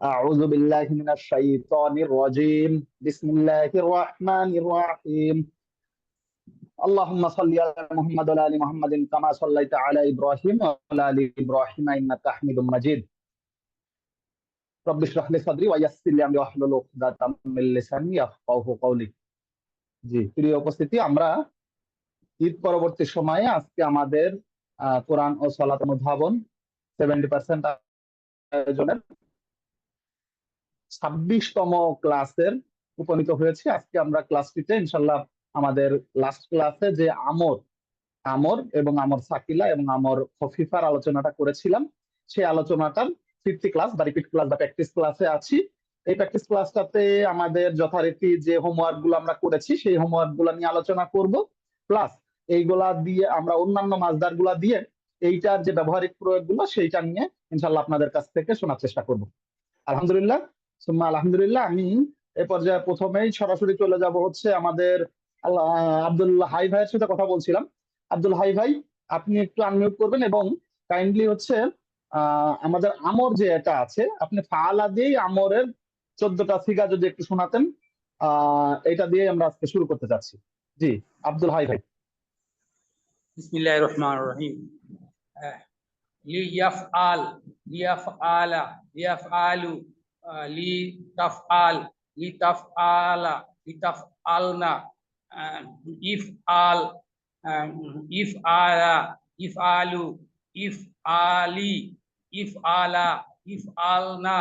أعوذ بالله من الشيطان الرجيم بسم الله الرحمن الرحيم اللهم صل على محمد وعلى آل محمد كما صليت على إبراهيم وعلى آل إبراهيم إنك حميد مجيد رب اشرح لي صدري ويسر لي أمري واحلل عقدة من لساني يفقهوا قولي জি প্রিয় উপস্থিতি আমরা ঈদ পরবর্তী সময়ে আজকে আমাদের কোরআন ও সালাত অনুধাবন 70% আয়োজনের 26তম ক্লাসের উপনীত হয়েছে। আজকে আমরা ক্লাসটিতে ইনশাল্লাহ আমাদের লাস্ট ক্লাসে যে আমর আমর এবং আমর সাকিলা এবং আমর খফিফার আলোচনাটা করেছিলাম, সেই আলোচনাটার ফিফটি ক্লাস বা রিপিট ক্লাস বা প্র্যাকটিস ক্লাসে আছি। এই প্র্যাকটিস ক্লাসটাতে আমাদের যথারীতি যে হোমওয়ার্ক গুলো আমরা করেছি সেই হোমওয়ার্ক গুলো নিয়ে আলোচনা করব, প্লাস এইগুলা দিয়ে আমরা অন্যান্য মাসদার গুলা দিয়ে এইটার যে ব্যবহারিক প্রয়োগ গুলো সেইটা নিয়ে ইনশাল্লাহ আপনাদের কাছ থেকে শোনার চেষ্টা করব। আলহামদুলিল্লাহ সুম্মা আলহামদুলিল্লাহ। আমি এ পর্যায়ে প্রথমেই সরাসরি চলে যাব হচ্ছে আমাদের আব্দুল হাই ভাইয়ের সাথে কথা বলছিলাম। আব্দুল হাই ভাই, আপনি একটু আনমিউট করবেন এবং কাইন্ডলি হচ্ছে আমাদের আমর যে এটা আছে আপনি ফাআলা দিয়ে আমরের 14টা সিগা যদি একটু শোনাতেন, এটা দিয়ে আমরা আজকে শুরু করতে যাচ্ছি। জি আব্দুল হাই ভাই। বিসমিল্লাহির রহমানির রহিম। লিয়াফআল, লিয়াফআলা, লিয়াফআলু, লিতাফআল, লিতাফআলা, লিতাফআলনা, ইফআল, ইফআলা, ইফআলু, ইফআলি, ইফআলা, ইফআলনা,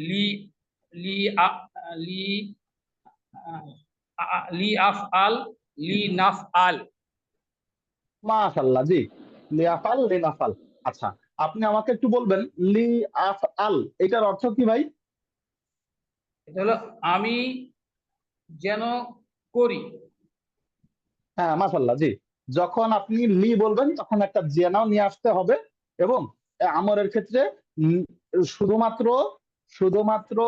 লি লি লি লিআফআল, লিনাফআল। মাশাআল্লাহ, জি লিয়াফআল লিনাফআল। আচ্ছা, আপনি আমাকে একটু বলবেন লিআফআল এটার অর্থ কি ভাই? এটা হলো আমি যেন করি। হ্যাঁ মাশাআল্লাহ, জি। যখন আপনি লি বলবেন তখন একটা জেনাও নিয়ে আসতে হবে এবং আমরের ক্ষেত্রে শুধুমাত্র শুধুমাত্র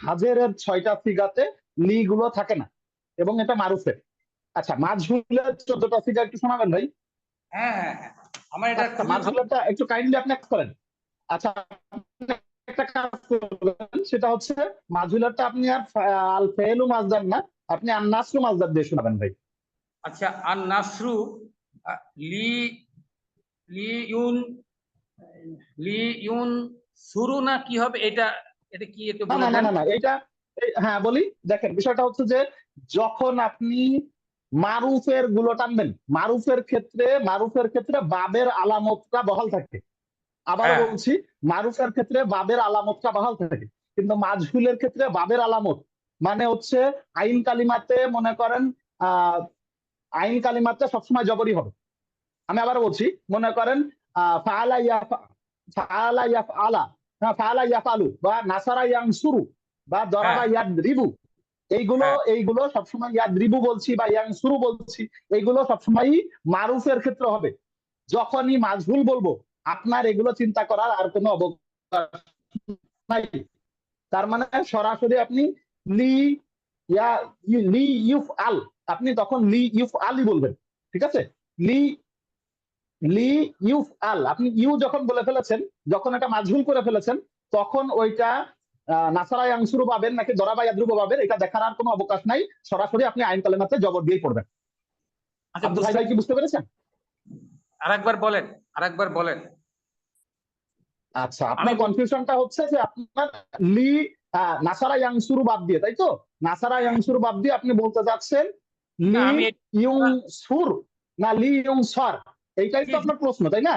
হাজেরের 6টা সিগাতে লি গুলো থাকে না এবং এটা মারুফের। আচ্ছা, মাজহুলের 14টা সিগা একটু শোনাবেন ভাই? হ্যাঁ হ্যাঁ হ্যাঁ, আমার এটা খুবই মাজহুলেরটা একটু কাইন্ডলি আপনি করেন। আচ্ছা, একটা কাজ করবেন, সেটা হচ্ছে মাজহুলেরটা আপনি আর আল ফাইলু মাজদার না, আপনি আন নাসরু মাজদার দিয়ে শোনাবেন ভাই। আচ্ছা, আন নাসরু, লি লিউন লিউন শুরু না কি হবে এটা? এটা কি একটু বলে না না দেন। না না এটা হ্যাঁ বলি, দেখেন বিষয়টা হচ্ছে যে যখন আপনি মারুফের গুলো টানবেন, মারুফের ক্ষেত্রে বাবের আলামতটা বহাল থাকে। আবারও হ্যাঁ বলছি, মারুফের ক্ষেত্রে বাবের আলামতটা বহাল থাকে, কিন্তু মাজহুলের ক্ষেত্রে বাবের আলামত মানে হচ্ছে আইন কালিমাতে মনে করেন আইন কালিমাতে সবসময় জবরই হবে। আমি আবার বলছি, মনে করেন ফাআলা ফাআলা ইয়াফআলা, ফাআলা ইয়াফআলু বা নাসারা ইয়ানসুরু বা হ্যাঁ দরাবা ইয়াদরিবু, এইগুলো হ্যাঁ এইগুলো সবসময় ইয়াদরিবু বলছি বা ইয়ানসুরু বলছি, এইগুলো সবসময়ই মারুফের ক্ষেত্রে হবে। যখনই মাজহুল বলবো আপনার এগুলো চিন্তা করার আর কোনো অবকাশ নাই। তার মানে সরাসরি আপনি লি ইয়া লি ইউফ আল, আপনি তখন লি ইউফ আলই বলবেন। ঠিক আছে, লি লি ইউফ আল, আপনি ইউ যখন বলে ফেলেছেন, যখন এটা মাজহুল করে ফেলেছেন, তখন ওইটা নাসারা ইয়ানসুরু পাবেন নাকি দরাবা ইয়াদরুবু পাবেন এটা দেখার আর কোনো অবকাশ নাই। সরাসরি আপনি আইন কালেমাতে জবর দিয়ে পড়বেন। আচ্ছা, আব্দুল ভাই কি বুঝতে পেরেছেন? আরেকবার বলেন, আরেকবার বলেন। আচ্ছা, আমি আপনার কনফিউশনটা হচ্ছে যে আপনার লি নাসারা ইয়ানসুরু বাদ দিয়ে, তাই তো? নাসারা ইয়ানসুরু বাদ দিয়ে আপনি বলতে যাচ্ছেন না, লি আমি ইউং সুর না লি ইউং সর, এইটাই তো আপনার প্রশ্ন, তাই না?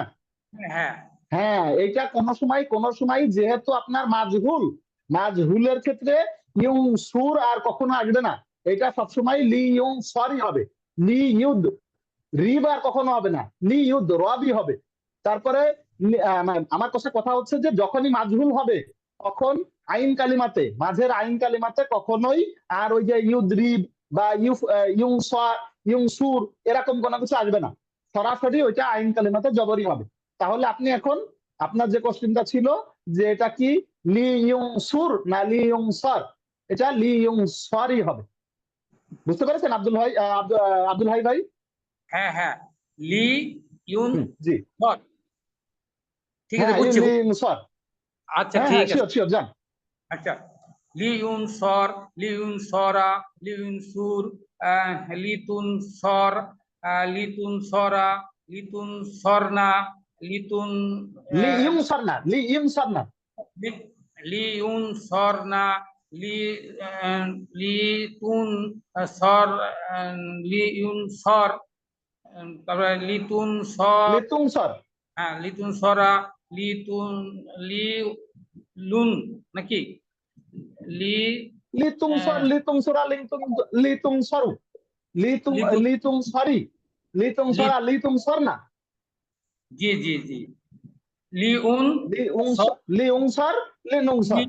হ্যাঁ হ্যাঁ, এইটা কোনো সময় যেহেতু আপনার মাজহুলের ক্ষেত্রে ইউং সুর আর কখনো আসবে না, এটা সবসময় লি ইউং সরই হবে। লি ইউদ রিব আর কখনো হবে না, লি ইউদ রবই হবে। তারপরে আমার কথা হচ্ছে যে যখনই মাজহুল হবে তখন আইন কালিমাতে, মাঝের আইন কালিমাতে কখনোই আর ওই যে ইউদ রিব বা ইউং ইউং সুর এরকম কোনো কিছু আসবে না, সরাসরি ওইটা আইন কালিমাতে জবরই হবে। তাহলে আপনি এখন আপনার যে কোশ্চেনটা ছিল যে এটা কি লি ইউং সুর না লি ইউং সর, এটা লি ইউং সরই হবে। বুঝতে পেরেছেন আব্দুল ভাই? আব্দুল হাই ভাই? হ্যাঁ হ্যাঁ, লি ইউন জি সর। ঠিক আছে, হ্যাঁ, বুঝছি। লি ইউং সর। আচ্ছা হ্যাঁ ঠিক হ্যাঁ, আছে। শিওর শিওর, যান। আচ্ছা, লিউন সর, লিউন সরা, লিউন সুর, লিতুন সর, লিতুন সরা, লিতুন সরনা, লিতুন লি ইউং সারনা, লি ইউং সারনা। লিউন সরনা, লি লিতুন সর, লিউন সর, তারপরে লিতুন সর, লিতুং সর, হ্যাঁ লিতুন সরা, লিতুন লি লুন নাকি লি লিতুং সর, আহ, লিতুং সুরা, লিতুং লিতুং সরু, লিতুং লিতুন লিতুং সরি, লিতুং লি সরা, লিতুং সরনা, জি জি জি লিউন লিউং সর, লিউং সর, লিনুং লি সর,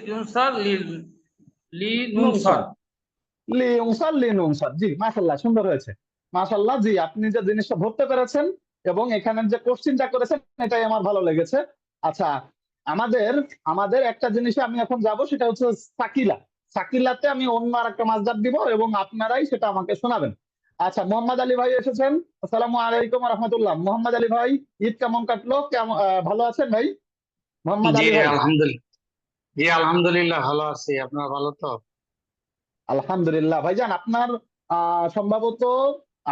লিউন সর, লি নুন নুং সর। সর, লিউং সর, লিনুং সর। জি, মাশাআল্লাহ, সুন্দর হয়েছে। মাশাআল্লাহ, জি, আপনি যে জিনিসটা ধরতে পেরেছেন এবং এখানের যে কোশ্চিনটা করেছেন এটাই আমার ভালো লেগেছে। আচ্ছা, আমাদের আমাদের একটা জিনিসে আমি এখন যাব, সেটা হচ্ছে সাকিলা। সাকিলাতে আমি অন্য আরেকটা মাসদার দিব এবং আপনারাই সেটা আমাকে শোনাবেন। আচ্ছা, মোহাম্মদ আলী ভাই এসেছেন। আসসালামু আলাইকুম রহমতুল্লাহ। মোহাম্মদ আলী ভাই, ঈদ কেমন কাটলো? কেমন, ভালো আছেন ভাই? মোহাম্মদ জি আলী ভাই। আলহামদুলিল্লাহ। জি আলহামদুলিল্লাহ, ভালো আছি। আপনারা ভালো তো? আলহামদুলিল্লাহ ভাইজান, আপনার সম্ভবত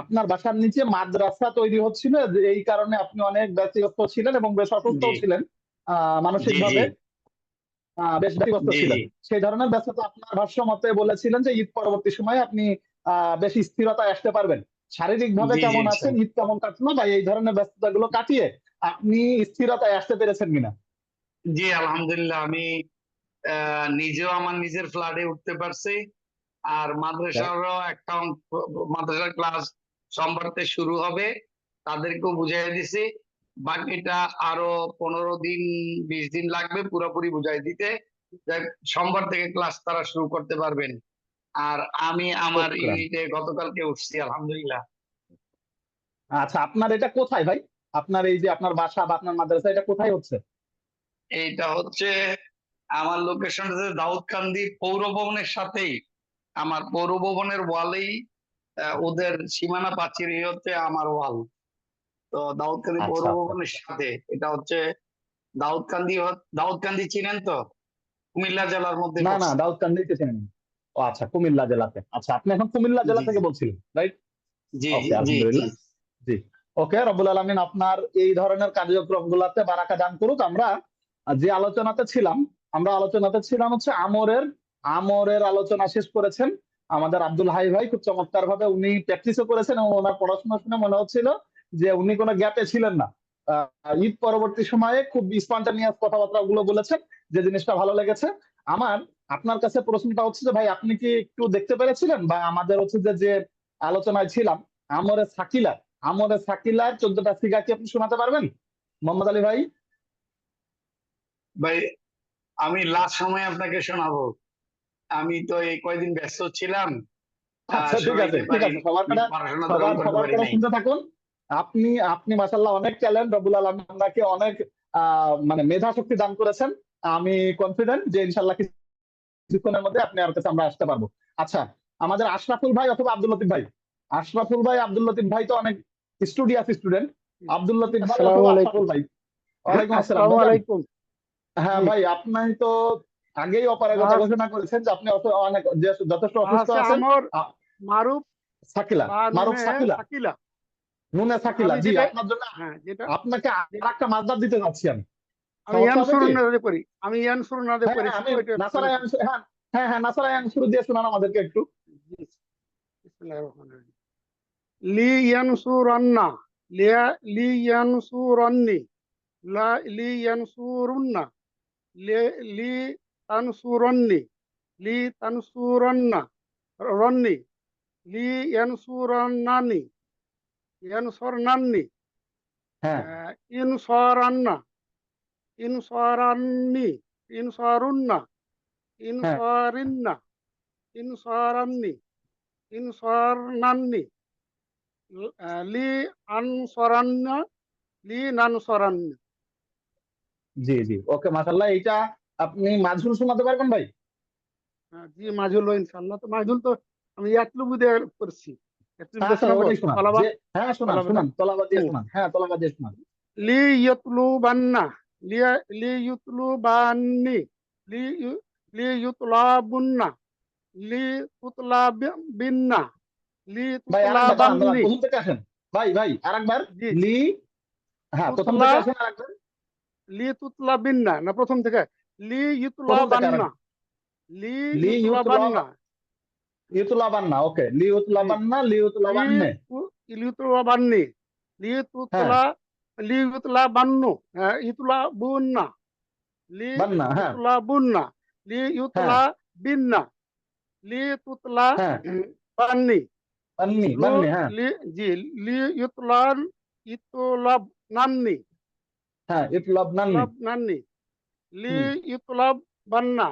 আপনার বাসার নিচে মাদ্রাসা তৈরি হচ্ছিল, যে এই কারণে আপনি অনেক ব্যতিব্যস্ত ছিলেন এবং বেশ জি অসুস্থও ছিলেন মানসিক জি জি ভাবে, বেশ ব্যতিব্যস্ত জি জি ছিলেন। সেই ধরনের ব্যস্ততা আপনার ভাষ্য মতে বলেছিলেন যে ঈদ পরবর্তী সময়ে আপনি বেশ স্থিরতায় আসতে পারবেন। শারীরিক ভাবে জি জি কেমন আছেন? ইনশাল্লাহ। ঈদ কেমন কাটলো? বা এই ধরনের ব্যস্ততা গুলো কাটিয়ে আপনি স্থিরতায় আসতে পেরেছেন কিনা? জি আলহামদুলিল্লাহ, আমি নিজেও আমার নিজের ফ্ল্যাটে উঠতে পারছি। আর মাদ্রাসারও একটা মাদ্রাসার ক্লাস সোমবার থেকে শুরু হবে, তাদেরকেও বুঝাই দিছি। বাকিটা আরো 15 দিন 20 দিন লাগবে পুরোপুরি বুঝাই দিতে। যাই হোক, সোমবার থেকে ক্লাস তারা শুরু করতে পারবেন। আর আমি আমার শুক্রান। ইউনিটে গতকালকে উঠছি আলহামদুলিল্লাহ। আচ্ছা, আপনার এটা কোথায় ভাই? আপনার এই যে আপনার বাসা বা আপনার মাদ্রাসা, এটা কোথায় হচ্ছে? এইটা হচ্ছে আমার লোকেশন হচ্ছে দাউদকান্দি পৌর ভবনের সাথেই, আমার পৌর ভবনের ওয়ালেই ওদের সীমানা প্রাচীরই হচ্ছে আমার ওয়াল। তো দাউদকান্দি পৌর আচ্ছা আচ্ছা ভবনের আচ্ছা। সাথে এটা হচ্ছে। দাউদকান্দি দাউদকান্দি চিনেন তো? কুমিল্লা জেলার মধ্যে না না, পড়ছে। দাউদকান্দিতে চেনেন। ও আচ্ছা, কুমিল্লা জেলাতে। আচ্ছা, আপনি এখন কুমিল্লা জেলা জি থেকে জি বলছিলেন, রাইট? জি জি ওকে, জি জি আলহামদুলিল্লাহ। জি। ওকে, রব্বুল আলামিন আপনার এই ধরনের কার্যক্রম গুলাতে বারাকা দান করুক। আমরা যে আলোচনাতে ছিলাম, আমরা আলোচনাতে ছিলাম হচ্ছে আমরের আমরের আলোচনা শেষ করেছেন আমাদের আব্দুল হাই ভাই, খুব চমৎকার ভাবে উনি প্র্যাকটিসও করেছেন এবং ওনার পড়াশোনা শুনে মনে হচ্ছিল যে উনি কোনো গ্যাপে ছিলেন না। ঈদ পরবর্তী সময়ে খুব স্পন্টানিয়াস কথাবার্তা গুলো বলেছেন, যে জিনিসটা ভালো লেগেছে আমার। আপনার কাছে প্রশ্নটা হচ্ছে যে ভাই, আপনি কি একটু দেখতে পেরেছিলেন বা আমাদের হচ্ছে যে যে আলোচনায় ছিলাম আমরে সাকিলা, আমরে সাকিলার 14টা সিগা কি আপনি শোনাতে পারবেন মোহাম্মদ আলী ভাই? ভাই, আমি লাস্ট সময় আপনাকে শোনাবো। আমি তো এই কয়দিন ব্যস্ত ছিলাম, আচ্ছা, ঠিক আছে শোনাইতে ঠিক পারি, আছে, সবার কথা পড়াশোনা তখন সবার করতে সবার পারি কথা নাই। শুনতে থাকুন। আপনি আপনি মাশাআল্লাহ অনেক ট্যালেন্ট, রব্বুল আলামিন আপনাকে অনেক মানে মেধা শক্তি দান করেছেন। আমি কনফিডেন্ট যে ইনশাআল্লাহ কিছুক্ষণের মধ্যে আপনি আর কাছে আমরা আসতে পারবো। আচ্ছা, আমাদের আশরাফুল ভাই অথবা আব্দুল লতিফ ভাই, আশরাফুল ভাই আব্দুল লতিফ ভাই তো অনেক স্টুডিয়াস স্টুডেন্ট। আব্দুল লতিফ ভাই আসসালামু অথবা আলাইকুম। আশরাফুল ভাই। ওয়ালাইকুম আসসালাম আসসালামু ভাইজান। আলাইকুম। হ্যাঁ জি, ভাই, আপনি তো আগেই অপারগতা ক্লাস ঘোষণা করেছেন যে আপনি অনেক যথেষ্ট অসুস্থ ক্লাসে আছেন। আমর আ- মারুফ সাকিলা, বা মারুফ নুনে সাকিলা, সাকিলা। নুনে সাকিলা, আমি জি, যেটা আপনার জন্য হ্যাঁ যেটা আপনাকে যে- আরেকটা মাসদার দিতে যাচ্ছি আমি। আমি সমস্যা হবে ইয়ানসুর কি? নাদে পড়ি। আমি ইয়ানসুর নাদে হ্যাঁ হ্যাঁ, পড়েছি আমি তো এটা নাসারায় হ্যাঁ হ্যাঁ হ্যাঁ, নাসারায় শুরু দিয়ে শোনান আমাদেরকে একটু। জি, বিসমিল্লাহির রহমানির রহিম। লি ইয়ানসুরান্না, লি ইয়ানসুরান্নি, লি ইয়ানসুরুন্না, লি লি তানসুরান্নি, লি তানসুরান্না, রন্নি, লি ইয়ানসুরান্নানি, ইয়ানসুরনান্নি, হ্যাঁ ইনসরান্না, ইনসরান্নি, ইনসরুন্না, হ্যাঁ ইনসরিন্না, ইনসরান্নি, ইনসরনান্নি, লি আনসরান্না, লি নানসরান্নি। জি জি, ওকে, মাশাআল্লাহ। এইটা আপনি মাঝুল শোনাতে পারবেন ভাই? জি মাঝুল ইনশাল্লাহ। তো মাঝুল তো আমি ইয়াতলুবু দিয়ে করছি। ইয়াতলুবু দিয়ে আচ্ছা, শোনাবো? ওটাই শোনান তলাবা যে, হ্যাঁ শোনান তলাবাটা শোনান, তলাবাদ দিয়ে শোনান, হ্যাঁ তলাবাদ দিয়ে শোনান। লি ইয়াতলুবান্না, লিইউতলুবান্নি লিইউতলাবুন্না লিতুতলাবিন্না ভাই আরেকবার দাঁড়ান দাঁড়ান, লিতুতলাবান্নি। প্রথম থেকে আসেন। ভাই ভাই আরেকবার। জি, লি, হ্যাঁ প্রথম তুতলা থেকে আসেন আরেকবার। লিতুতলাবিন্না না প্রথম থেকে প্রথম থেকে লিইউতলাবান্না লি ইউতলা লিইউতলাবান্না। ইউতলাবান্না, ওকে লি জি, ইউতলাবান্না লি ইউতলাবান্নে। লিতুতলাবান্নি হ্যাঁ লিতুতলাবান্নু ইতুলাবুন্না বান্না, হ্যাঁ লিতুতলাবুন্না হ্যাঁ লিইউতলাবিন্না লিতুতলা হ্যাঁ বান্নি বান্নি লু বান্নি, হ্যাঁ লি জি ইতুলাবনান্নি হ্যাঁ ইতলাবনান্নি। নান্নি লি হুম, ইতুলাব বান্না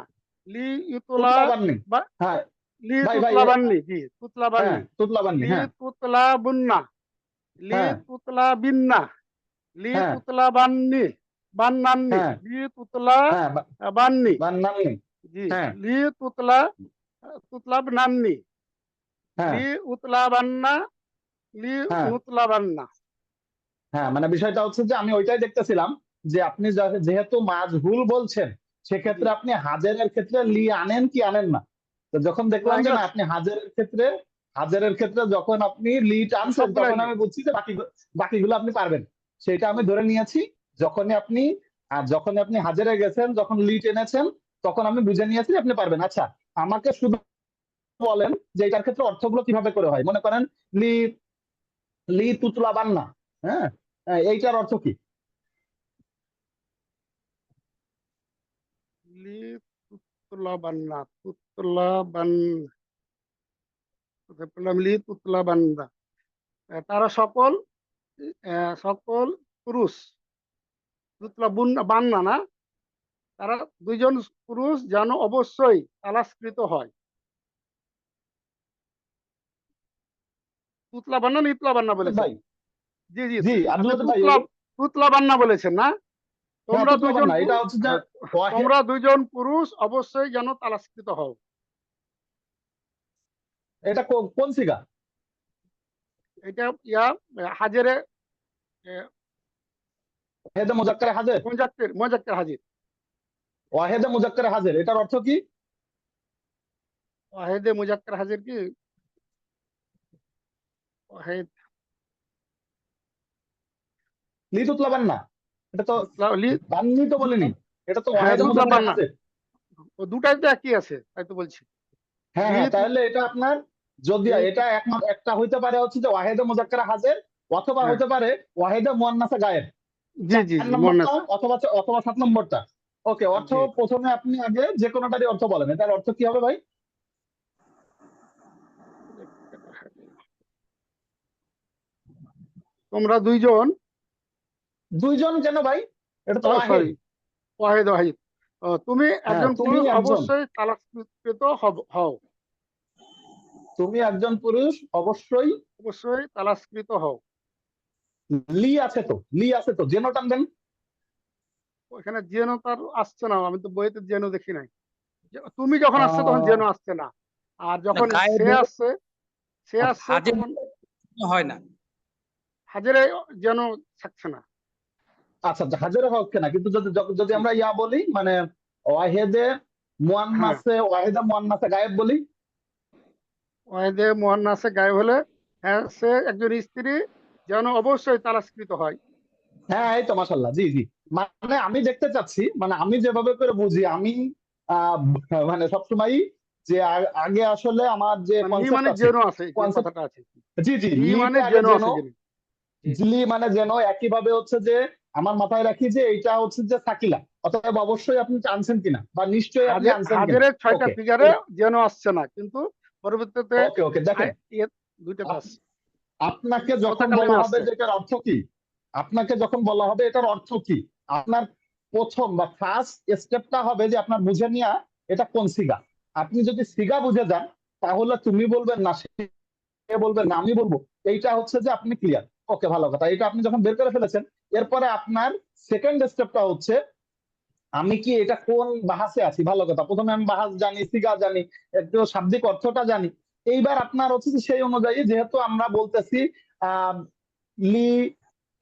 লি ইতুলা তুতলাবান্নি, হ্যাঁ লি ভাই ভাই তুতলাবান্নি জি হ্যাঁ তুতলাবান্নি তুতলাবান্নি, লি হ্যাঁ তুতলাবুন্না লি হ্যাঁ তুতলাবিন্না লি হ্যাঁ তুতলাবান্নি বান্নান্নি হ্যাঁ লি তুতলা হ্যাঁ বান্নি বান্নান্নি, জি হ্যাঁ লি তুতলাবনান্নি হ্যাঁ লি উতলাবান্না লি হ্যাঁ নুতলাবান্না। হ্যাঁ, মানে বিষয়টা হচ্ছে যে আমি ওইটাই দেখতেছিলাম যে আপনি যেহেতু মাজহুল বলছেন, জি সেক্ষেত্রে আপনি হাজেরের ক্ষেত্রে লি আনেন কি আনেন না। তো যখন দেখলাম যে না আপনি হাজেরের ক্ষেত্রে যখন আপনি লি টানছেন, সবগুলাই তখন লি। আমি বুঝছি যে বাকিগুলো আপনি পারবেন। সেটা আমি ধরে নিয়েছি। যখনই আপনি হাজেরে গেছেন, যখন লি টেনেছেন, তখন আমি বুঝে নিয়েছি যে আপনি পারবেন। আচ্ছা, আমাকে শুধু বলেন যে এটার ক্ষেত্রে অর্থগুলো কিভাবে করে হয়। মনে করেন লি লি তুতলা বান্না, হ্যাঁ এইটার অর্থ কি? লি তুতলাবান্না তুতলাবান্না কোথায় পেলাম লি তুতলাবান্না তারা সকল পুরুষ বান্না না তারা দুইজন পুরুষ যেন অবশ্যই তালাশকৃত হয়। তুতলা বান্না না ইতলা বান্না বলেছেন? ভাই জি জি জি আপনি আব্দুল ভাই ওই তুতলা বান্না বলেছেন না? হ্যাঁ তোমরা তুতলা দুইজন বান্না, এটা হচ্ছে যে হ্যাঁ, ওয়াহেদ। তোমরা দুইজন পুরুষ অবশ্যই যেন তালাশকৃত হও। এটা কোন সিগা? এটা হাজেরে ওয়াহেদে মুজাক্কারে হাজের। মোজাক্কের হাজির। ওয়াহেদে মুজাক্কারে হাজের, এটার অর্থ কি? ওয়াহেদে মুজাক্কের হাজির কি ওয়াহেদ লি তুতলা বান্না, এটা তো লি বান্নি তো বলিনি, এটা তো হ্যাঁ ওয়াহেদে তুতলা মুজাক্কারে বান্না হাজের। দুটাই তো একই আছে তাই তো বলছি। হ্যাঁ লি হ্যাঁ, তাহলে এটা আপনার যদি লি এটা একটা হইতে পারে হচ্ছে যে ওয়াহেদে মুজাক্কারে হাজের, অথবা হ্যাঁ হইতে পারে ওয়াহেদে মুয়ান্নাসে গায়েব। জি জি 4 জি মনে নম্বরটা আছে। অথবা অথবা 7 নম্বরটা। ওকে, অর্থ জি প্রথমে আপনি আগে যে কোনোটারই অর্থ বলেন, এটার অর্থ কি হবে ভাই? তোমরা দুইজন দুইজন কেন ভাই? এটা তো ওয়াহেদ। সরি ওয়াহেদ ওয়াহিদ তুমি হ্যাঁ একজন তুমি পুরুষ একজন, অবশ্যই তালাককৃত হও তুমি একজন পুরুষ অবশ্যই। অবশ্যই তালাককৃত হও। লি আছে তো জেনো টানবেন। ওখানে জেন তার আসছে না, আমি তো বইতে জেন দেখি নাই। তুমি যখন আসছে তখন আহ জেন আসছে না, আর যখন গায়েব সে আসছে হাজের তখন হয় না। হাজেরে যেন থাকছে না। আচ্ছা, হাজারে হচ্ছে না, কিন্তু যদি যদি জি আমরা ইয়া বলি মানে ওয়াহেদে হ্যাঁ মুয়ান্নাসে গায়েব বলি। ওয়াহেদে মুয়ান্নাসে গায়েব হলে হ্যাঁ সে একজন স্ত্রী যেন অবশ্যই তালাককৃত হয়। হ্যাঁ এই তো মাশাআল্লাহ, জি জি। মানে আমি দেখতে চাচ্ছি, মানে আমি যেভাবে করে বুঝি, আমি আহ মানে সবসময় যে আগে আসলে আমার যে মানে লি কনসেপ্ট মানে আছে, যেন আছে যে কনসেপ্ট, কথাটা আছে। জি জি, লি মানে লিতে আগে যেন আছে জেনো, জেনে। জি লি মানে যেন একইভাবে হচ্ছে যে আমার মাথায় রাখি যে এইটা হচ্ছে যে সাকিলা, অতএব অবশ্যই আপনি আনছেন কিনা বা নিশ্চয়ই আপনি আনছেন কিনা। হাজেরের 6টা ওকে ফিগারে যেন আসছে না, কিন্তু পরবর্তীতে ওকে ওকে দেখেন, দুইটাতে আসছে। আপনাকে যখন চৌথাকালীন বলা হবে আসছে। যে এটার অর্থ কি, আপনাকে যখন বলা হবে এটার অর্থ কি, আপনার প্রথম বা ফার্স্ট স্টেপটা হবে যে আপনার বুঝে নেওয়া এটা কোন সিগা। আপনি যদি সিগা বুঝে যান, তাহলে তুমি বলবেন না, সে বলবেন না, আমি বলবো, এইটা হচ্ছে যে আপনি ক্লিয়ার। ওকে, ভালো কথা, এটা আপনি যখন বের করে ফেলেছেন, এরপরে আপনার সেকেন্ড স্টেপটা হচ্ছে আমি কি এটা কোন বাহাসে আছি। ভালো কথা, প্রথমে আমি বাহাস জানি, সিগা জানি, একটু শাব্দিক অর্থটা জানি। এইবার আপনার হচ্ছে যে সেই অনুযায়ী যেহেতু আমরা বলতেছি আহ লি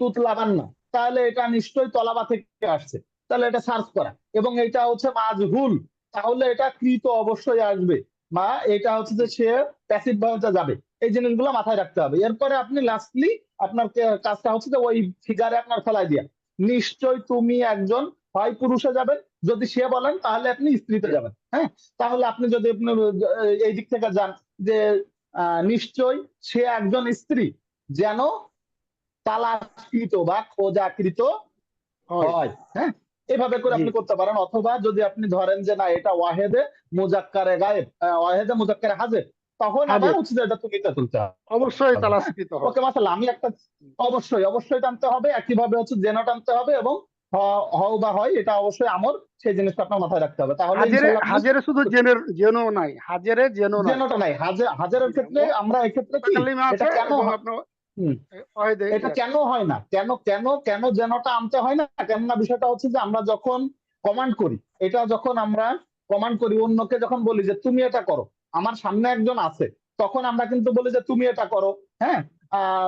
তুতলাবান্না, তাহলে এটা নিশ্চয়ই তলাবা থেকে আসছে। তাহলে এটা সার্চ করা, এবং এটা হচ্ছে মাজহুল, তাহলে এটা কৃত অবশ্যই আসবে, বা এটা হচ্ছে যে সে প্যাসিভ ভয়েসে যাবে। এই জিনিসগুলো মাথায় রাখতে হবে। এরপরে আপনি লাস্টলি আপনার কাজটা হচ্ছে যে ওই ফিগারে আপনার ফেলাই দিয়া নিশ্চয় তুমি একজন হয় পুরুষে যাবেন, যদি সে বলেন তাহলে আপনি স্ত্রীতে যাবেন। হ্যাঁ, তাহলে আপনি যদি আপনি এই দিক থেকে যান যে নিশ্চয় সে একজন স্ত্রী যেন তালাককৃত বা খোঁজাকৃত হয়। হয়। হ্যাঁ, এভাবে করে জি আপনি করতে পারেন। অথবা যদি আপনি ধরেন যে না এটা ওয়াহেদে মুজাক্কারে গায়েব, ওয়াহেদে মুজাক্কারে হাজের, তখন আবার হাজের হচ্ছে যে এটা তুমিতে তুলতে অবশ্যই হবে। হ্যাঁ, তালাককৃত হয়। ওকে মাসাল্লাহ, আমি একটা অবশ্যই অবশ্যই টানতে হবে, একইভাবে হচ্ছে জেনো টানতে হবে, এবং হও বা হয় এটা অবশ্যই আমর, সেই জিনিসটা আপনার মাথায় রাখতে হবে, তাহলে হাজেরে ইনশাল্লাহ আপনি হাজেরে শুধু জেনো নাই, হাজেরে জেনো নাই। জেনোটা নাই। হাজারের ক্ষেত্রে আমরা এক্ষেত্রে কি মুতাকাল্লিমে এটা আছে কেন এবং আপনার হুম, ওয়াহিদে এটা কেন হয় না, কেন কেন কেন যেনটা আনতে হয় না, কেননা বিষয়টা হচ্ছে যে আমরা যখন কমান্ড করি, এটা যখন আমরা কমান্ড করি, অন্যকে যখন বলি যে তুমি এটা করো, আমার সামনে একজন আছে, তখন আমরা কিন্তু বলি যে তুমি এটা করো। হ্যাঁ,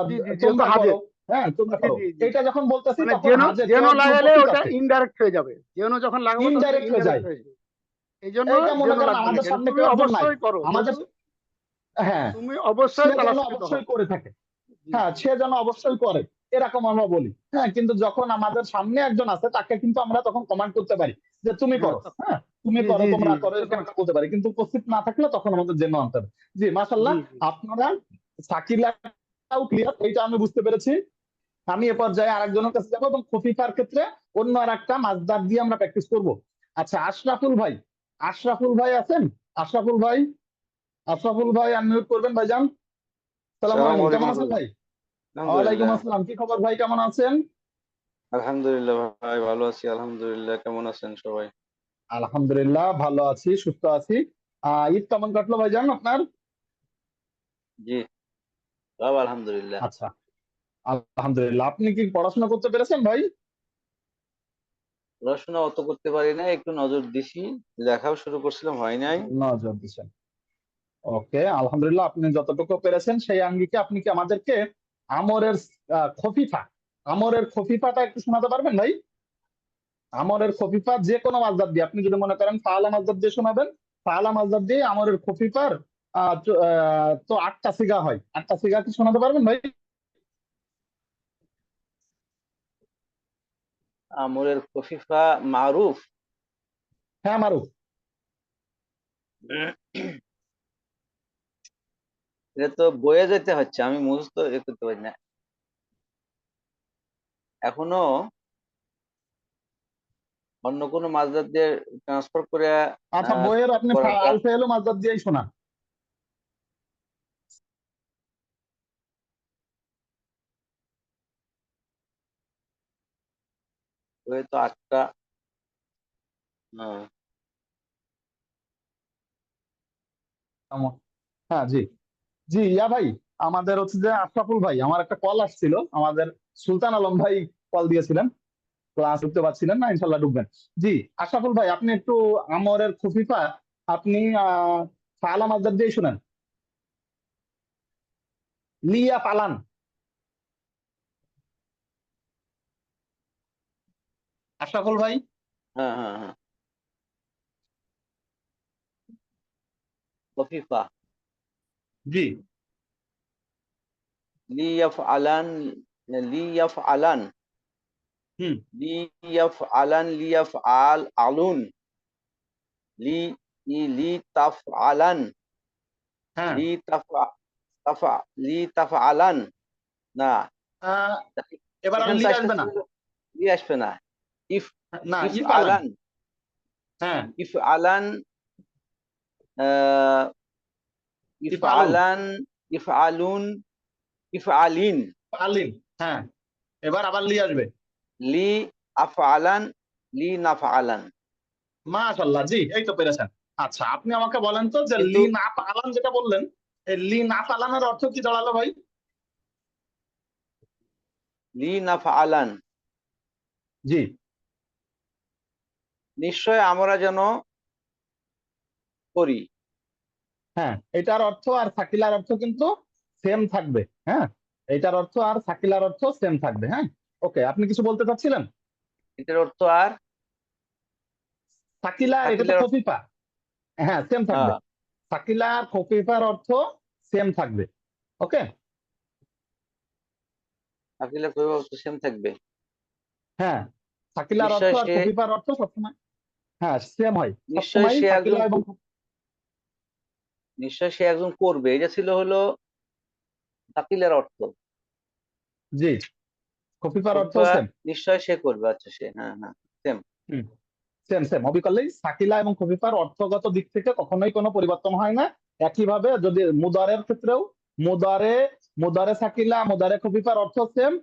জি জি, যেহেতু তোমরা করো। হাজের। হ্যাঁ, তোমরা জি করো। জি জি, এটা যখন বলতেছি মানে তখন জেনো হাজে জেনো কেউ লাগালে উপস্থিত ওটা আছে, ইনডাইরেক্ট হয়ে যাবে। জেনো যখন লাগাবো তখন ইনডাইরেক্ট হয়ে যায়। ইনডাইরেক্ট হয়ে যাবে। এই জন্য এইটা মনে জেনো করেন লাগবে না, আমাদের কিন্তু সামনে তুমি কেউ একজন নাই, অবশ্যই করো, আমাদের যেহেতু হ্যাঁ, তুমি সে অবশ্যই যেন তালাককৃত হও। অবশ্যই করে থাকে। জি হ্যাঁ, জি সে যেন অবশ্যই করে, এরকম আমরা বলি। হ্যাঁ, কিন্তু যখন আমাদের সামনে একজন আছে তাকে কিন্তু আমরা তখন কমান্ড করতে পারি যে তুমি হ্যাঁ করো। হ্যাঁ, তুমি জি করো, জি জি তোমরা করো, সেটা এরকম একটা বলতে পারি, কিন্তু উপস্থিত না থাকলে তখন আমাদের জেনে আনতে হবে। জি জি মাশাল্লাহ, জি আপনারা সাকিলাটাও ক্লিয়ার, এইটা আমি বুঝতে পেরেছি। আমি এ পর্যায়ে আরেকজনের কাছে যাবো, এবং খফিফার ক্ষেত্রে অন্য আর একটা মাসদার দিয়ে আমরা প্র্যাকটিস করব। আচ্ছা, আশরাফুল ভাই, আশরাফুল ভাই আছেন? আশরাফুল ভাই, আশরাফুল ভাই আনমিউট করবেন ভাইজান। সালাম সালাম আলাইকুম, কেমন আলাইকুম আছেন আব্দুল্লাহ। ভাই? ওয়ালাইকুম আলহামদুলিল্লাহ। আসসালাম, কি খবর ভাই, কেমন আছেন? আলহামদুলিল্লাহ ভাই, ভালো আছি আলহামদুলিল্লাহ। কেমন আছেন সবাই? আলহামদুলিল্লাহ ভালো আছি, সুস্থ আছি। ঈদ কেমন কাটলো ভাইজান আপনার? জি, সব আলহামদুলিল্লাহ। আচ্ছা, আলহামদুলিল্লাহ। আপনি কি পড়াশোনা করতে পেরেছেন ভাই? পড়াশোনা অত করতে পারি না, একটু নজর দিছি। লেখাও শুরু করছিলাম, হয় নাই। নজর দিচ্ছেন। ওকে, আলহামদুলিল্লাহ, আপনি যতটুকু পেরেছেন সেই আঙ্গিকে আপনি কি আমাদেরকে আমরের খফিফা, আমরের খফিফাটা একটু শোনাতে পারবেন ভাই? আমরের খফিফা যে কোনো মাসদার দিয়ে, আপনি যদি মনে করেন ফাআলা মাসদার দিয়ে শোনাবেন, ফাআলা মাসদার দিয়ে আমরের খফিফার তো 8টা সিগা হয়, 8টা সিগা কি শোনাতে পারবেন ভাই? আমরের খফিফা মারুফ। হ্যাঁ মারুফ। এটা তো বয়ে যেতে হচ্ছে, আমি মুখস্থ করতে পারি না এখনো। অন্য কোনো মাসদার দিয়ে ট্রান্সফার করে আচ্ছা, বইয়ের আপনি করাটা আল ফেল মাসদার দিয়েই শোনান। বইয়ে তো 8টা। হ্যাঁ জি, জি ইয়া ভাই, আমাদের হচ্ছে যে আশরাফুল ভাই, আমার একটা কল আসছিল, আমাদের সুলতান আলম ভাই কল দিয়েছিলেন, ক্লাস ঢুকতে পারছিলেন না, ইনশাল্লাহ ঢুকবেন। জি আশরাফুল ভাই, আপনি একটু আমরের খুফিফা আপনি ফালা মাসদার দিয়ে শুনেন। লিয়া পালান। আশরাফুল ভাই। হ্যাঁ হ্যাঁ হ্যাঁ, খফিফা জি। লিয়াফআলান, লিয়াফআলান, হুম। লিয়াফআলান, লিয়াফআল আলুন, লি লি তাফআলান, হ্যাঁ। লি তাফা তাফা লি তাফআলান। না, আহ, এবার আর এখানে লি তো আসবে আসতেছে না। হলো, লি আসবে না। ইফ না, ইফ ই পালান। আলান, হ্যাঁ, ইফ আলান, আহ, ই ইফ পালুন, আলান, ইফ আলুন, ইফ আলিন, পালিন। হ্যাঁ, এবার আবার লি আসবে। লি আফআলান, লি নাফআলান। মাশাল্লাহ, জি এই তো পেরেছেন। আচ্ছা, আপনি আমাকে বলেন তো যে কিন্তু লি না পালান যেটা বললেন, এই লি না পালানের অর্থ কি দাঁড়ালো ভাই? লি নাফআলান, জি। নিশ্চয় আমরা যেন করি। হ্যাঁ, এটার অর্থ আর সাকিলার অর্থ কিন্তু সেম থাকবে। হ্যাঁ, এটার অর্থ আর সাকিলার অর্থ সেম থাকবে। হ্যাঁ, ওকে, আপনি কিছু বলতে চাচ্ছিলেন? এটার অর্থ আর সাকিলা এটা তো সাকিলার খফিফা, হ্যাঁ সেম থাকবে। হ্যাঁ সাকিলা আর খফিফার অর্থ সেম থাকবে। ওকে, সাকিলার খফিফার অর্থ সেম থাকবে। হ্যাঁ সাকিলার অর্থ নিশ্চয় আর সে খফিফার অর্থ সবসময় হ্যাঁ সেম হয় নিশ্চয় সবসময়, সে সাকিলা একজন এবং নিশ্চয় সে একজন করবে, এটা ছিল হলো সাকিলার অর্থ। জি, খফিফার অর্থ খফিফা সেম। নিশ্চয় সে করবে, আচ্ছা সে, হ্যাঁ হ্যাঁ সেম। সেম সেম অবিকলেই সাকিলা এবং খফিফার অর্থগত দিক থেকে কখনোই কোনো পরিবর্তন হয় না। একইভাবে যদি মুদারের ক্ষেত্রেও মুদারে মুদারে সাকিলা মুদারে খফিফার অর্থ সেম,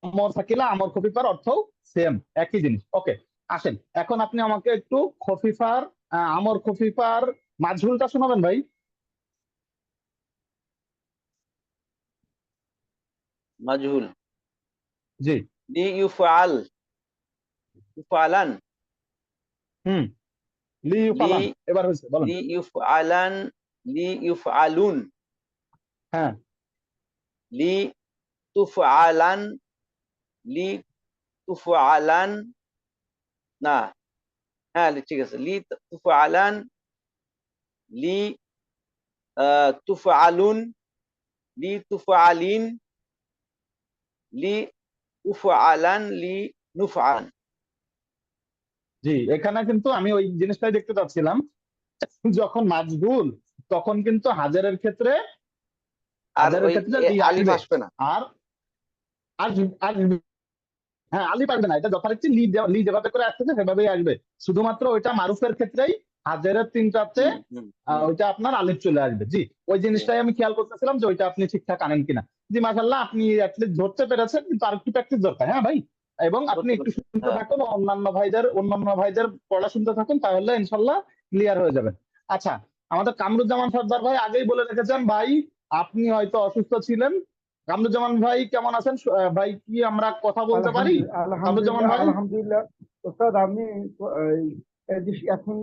আমর সাকিলা আমর খফিফার অর্থ সেম, একই জিনিস। ওকে, আসেন এখন আপনি আমাকে একটু খফিফার আমর খফিফার মাজহুলটা শোনাবেন ভাই। মাজহুল, জি, লি ইউফআল, ইউফআলান, হুম, লি লি ইউফালান, এবার হয়েছে বলেন। লি ইউফআলান, লি ইউফআলুন, হ্যাঁ, লি তুফআলান, লি তুফআলান, না, হ্যাঁ ঠিক আছে, লি তুফআলান, লি তুফআলুন, লি তুফআলিন, লি উফআলান, লি নুফআন। জি, এখানে কিন্তু আমি ওই জিনিসটাই দেখতে চাচ্ছিলাম, যখন মাজহুল তখন কিন্তু হাজারের ক্ষেত্রে আর ওই লি আলিফ আসবে। আসবে না। আর আর আর হ্যাঁ আলিফ আসবে না, এটা যথারীতি লি যেভাবে করে আসছে সেভাবেই আসবে। শুধুমাত্র ওইটা মারুফের ক্ষেত্রেই হাজারের তিনটাতে হুম হুম হুম, ওইটা আপনার আলিফ চলে আসবে। জি, ওই জি। জিনিসটাই আমি খেয়াল করতেছিলাম যে ওইটা আপনি ঠিকঠাক আনেন কিনা। জি মাশাআল্লাহ, আপনি অ্যাটলিস্ট ধরতে পেরেছেন, কিন্তু আর একটু প্র্যাকটিস দরকার। হ্যাঁ ভাই, এবং আপনি করতে একটু পারছি, শুনতে হ্যাঁ। থাকুন, অন্যান্য ভাইদের পড়া শুনতে থাকুন, তাহলে ইনশাল্লাহ ক্লিয়ার হয়ে যাবেন। আচ্ছা, আমাদের কামরুজ্জামান সর্দার ভাই আগেই বলে রেখেছেন ভাই আপনি হয়তো অসুস্থ ছিলেন। কামরুজ্জামান ভাই কেমন আছেন? ভাই কি আমরা কথা বলতে পারি? কামরুজ্জামান আলহামদুলিল্লাহ ভাই, আলহামদুলিল্লাহ। ওস্তাদ আমি এখন